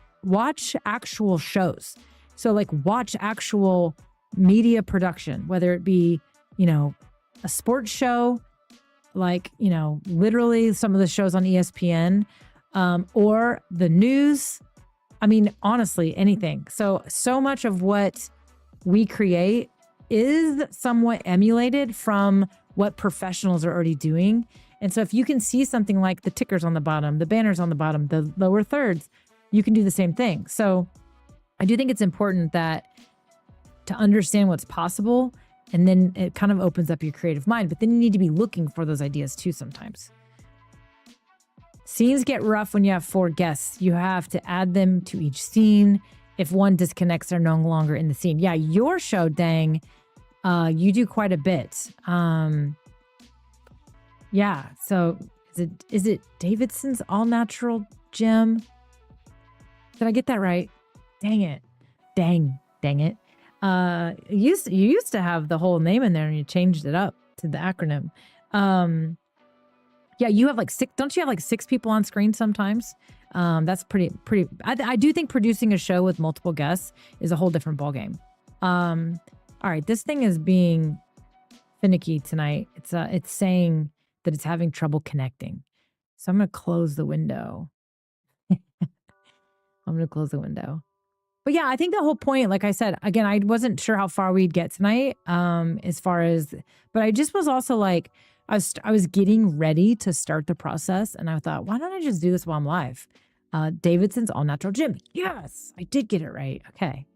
actual shows. So like watch actual media production, whether it be, you know, a sports show, like, you know, literally some of the shows on ESPN, or the news. I mean, honestly, anything. So much of what we create is somewhat emulated from what professionals are already doing. And so if you can see something like the tickers on the bottom, the banners on the bottom, the lower thirds, you can do the same thing. So I do think it's important that to understand what's possible, and then it kind of opens up your creative mind. But then you need to be looking for those ideas too sometimes. Scenes get rough when you have 4 guests. You have to add them to each scene. If one disconnects, they're no longer in the scene. Yeah, your show, dang, you do quite a bit. Yeah, so is it Davidson's All Natural Gym? Did I get that right? Dang it. Dang it. You used to have the whole name in there and you changed it up to the acronym. Yeah, you have like 6, don't you have like 6 people on screen sometimes? That's pretty, I do think producing a show with multiple guests is a whole different ballgame. All right, this thing is being finicky tonight. It's saying that it's having trouble connecting. So I'm going to close the window. But yeah, I think the whole point, like I said, again, I wasn't sure how far we'd get tonight, as far as, but I just was also like, I was getting ready to start the process, and I thought, why don't I just do this while I'm live? Davidson's All Natural Gym. Yes, I did get it right. Okay.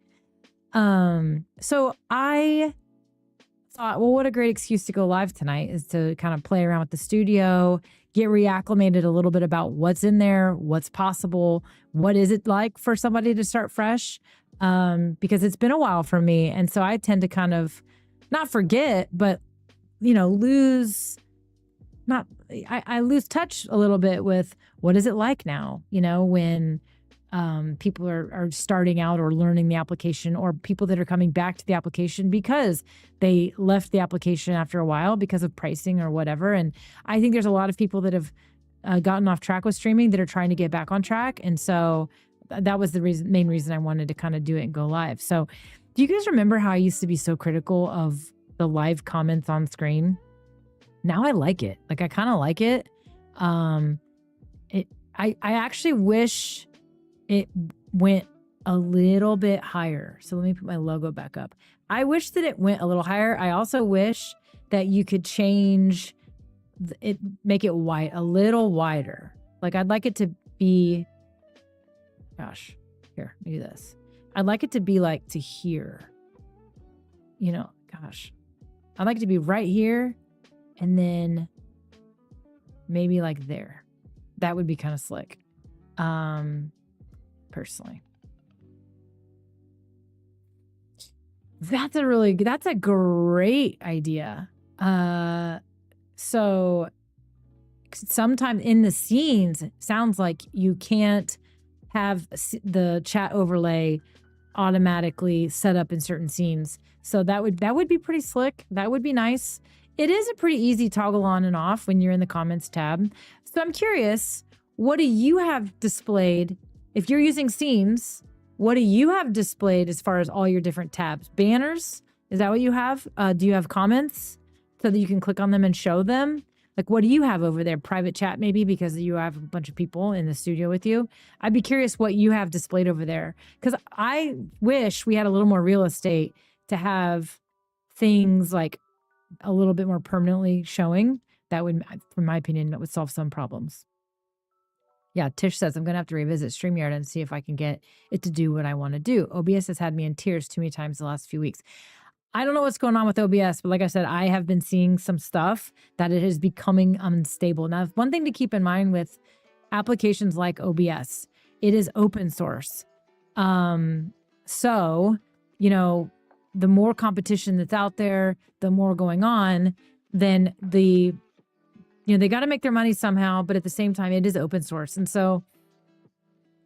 So I thought, well, what a great excuse to go live tonight is to kind of play around with the studio, get reacclimated a little bit about what's in there, what's possible, what is it like for somebody to start fresh, because it's been a while for me. And so I tend to kind of not forget, but, lose, not, I lose touch a little bit with what is it like now, when people are starting out or learning the application, or people that are coming back to the application because they left the application after a while because of pricing or whatever. And I think there's a lot of people that have gotten off track with streaming that are trying to get back on track. And so that was the main reason I wanted to kind of do it and go live. So do you guys remember how I used to be so critical of the live comments on screen? Now I like it. Like, I kind of like it. I actually wish it went a little bit higher. So let me put my logo back up. I wish that it went a little higher. I also wish that you could change it, make it wide, a little wider. Like, I'd like it to be, gosh, here, let me do this. I'd like it to be like to here, gosh, I'd like it to be right here and then maybe like there. That would be kind of slick. Personally, that's a great idea. So sometimes in the scenes, it sounds like you can't have the chat overlay automatically set up in certain scenes. So that would be pretty slick. That would be nice. It is a pretty easy toggle on and off when you're in the comments tab. So I'm curious, what do you have displayed? If you're using scenes, what do you have displayed as far as all your different tabs? Banners? Is that what you have? Do you have comments so that you can click on them and show them? Like, what do you have over there? Private chat maybe, because you have a bunch of people in the studio with you. I'd be curious what you have displayed over there, because I wish we had a little more real estate to have things like a little bit more permanently showing. That would, from my opinion, that would solve some problems. Yeah, Tish says, I'm going to have to revisit StreamYard and see if I can get it to do what I want to do. OBS has had me in tears too many times the last few weeks. I don't know what's going on with OBS, but like I said, I have been seeing some stuff that it is becoming unstable. Now, one thing to keep in mind with applications like OBS, it is open source. So, the more competition that's out there, the more going on, then they got to make their money somehow, but at the same time, it is open source. And so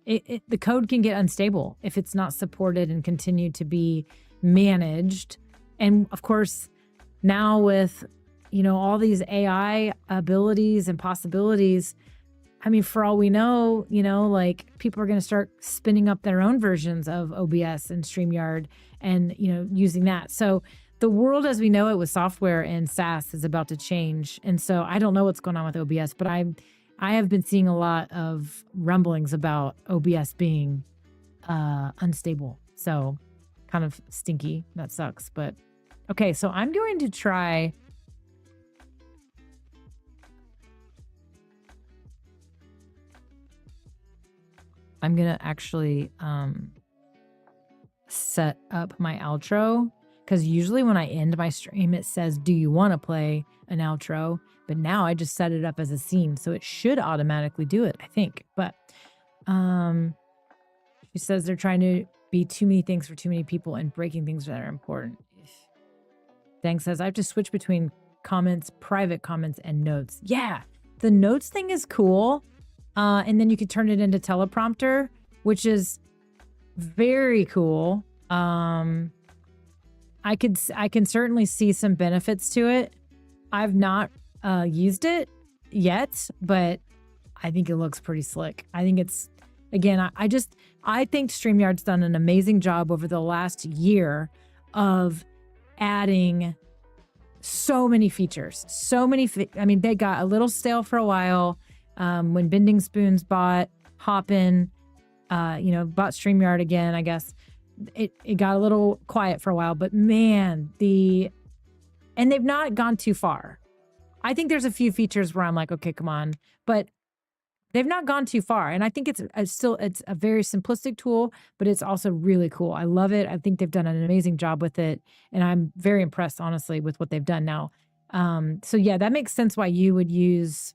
the code can get unstable if it's not supported and continue to be managed. And of course, now with, all these AI abilities and possibilities, I mean, for all we know, like, people are going to start spinning up their own versions of OBS and StreamYard and, using that. So the world as we know it with software and SaaS is about to change. And so I don't know what's going on with OBS, but I have been seeing a lot of rumblings about OBS being unstable. So kind of stinky. That sucks. But okay, so I'm going to try. I'm going to actually set up my outro, because usually when I end my stream, it says, do you want to play an outro? But now I just set it up as a scene, so it should automatically do it, I think. But she says they're trying to be too many things for too many people and breaking things that are important. Dang says, I have to switch between comments, private comments, and notes. Yeah, the notes thing is cool. And then you could turn it into teleprompter, which is very cool. I can certainly see some benefits to it. I've not used it yet, but I think it looks pretty slick. I think it's, again, I think StreamYard's done an amazing job over the last year of adding so many features. I mean, they got a little stale for a while. When Bending Spoons bought Hopin, bought StreamYard again, I guess it got a little quiet for a while, but man, and they've not gone too far. I think there's a few features where I'm like, okay, come on. But they've not gone too far. And I think it's a very simplistic tool, but it's also really cool. I love it. I think they've done an amazing job with it. And I'm very impressed, honestly, with what they've done now. So yeah, that makes sense why you would use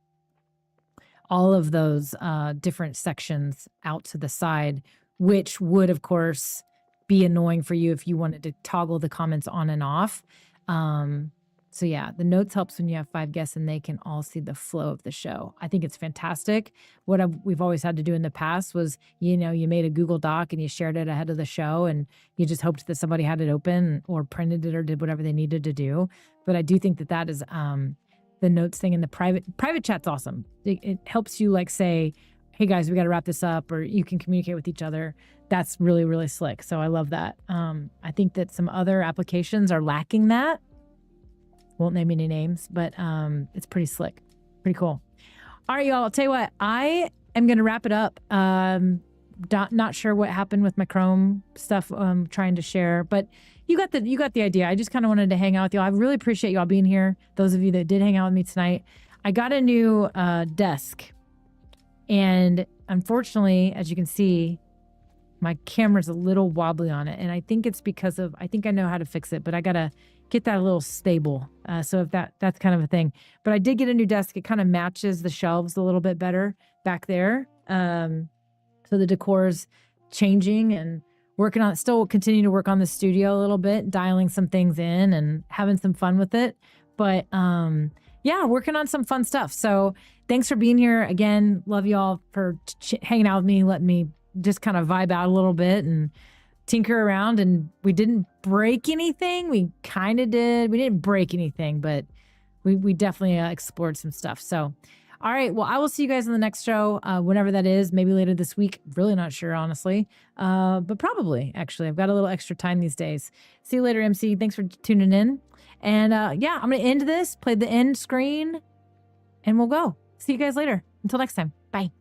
all of those different sections out to the side, which would, of course, be annoying for you if you wanted to toggle the comments on and off. So yeah, the notes helps when you have 5 guests and they can all see the flow of the show. I think it's fantastic. What we've always had to do in the past was, you made a Google Doc and you shared it ahead of the show and you just hoped that somebody had it open or printed it or did whatever they needed to do. But I do think that is the notes thing in the private chat's awesome. It helps you like say, hey guys, we got to wrap this up, or you can communicate with each other. That's really, really slick. So I love that. I think that some other applications are lacking that. Won't name any names, but it's pretty slick. Pretty cool. All right, y'all. I'll tell you what. I am going to wrap it up. Not sure what happened with my Chrome stuff I'm trying to share, but you got the idea. I just kind of wanted to hang out with y'all. I really appreciate y'all being here. Those of you that did hang out with me tonight. I got a new desk, and unfortunately, as you can see, my camera's a little wobbly on it, and I think it's because of, I think I know how to fix it, but I got to get that a little stable. So if that's kind of a thing, but I did get a new desk. It kind of matches the shelves a little bit better back there. So the decor's changing and working on it. Still continue to work on the studio a little bit, dialing some things in and having some fun with it. But yeah, working on some fun stuff. So thanks for being here again. Love y'all for hanging out with me, letting me just kind of vibe out a little bit and tinker around. And we didn't break anything. We kind of did. We didn't break anything, but we definitely explored some stuff. So, all right. Well, I will see you guys in the next show, whenever that is. Maybe later this week. Really not sure, honestly. But probably, actually. I've got a little extra time these days. See you later, MC. Thanks for tuning in. And yeah, I'm going to end this, play the end screen, and we'll go. See you guys later. Until next time. Bye.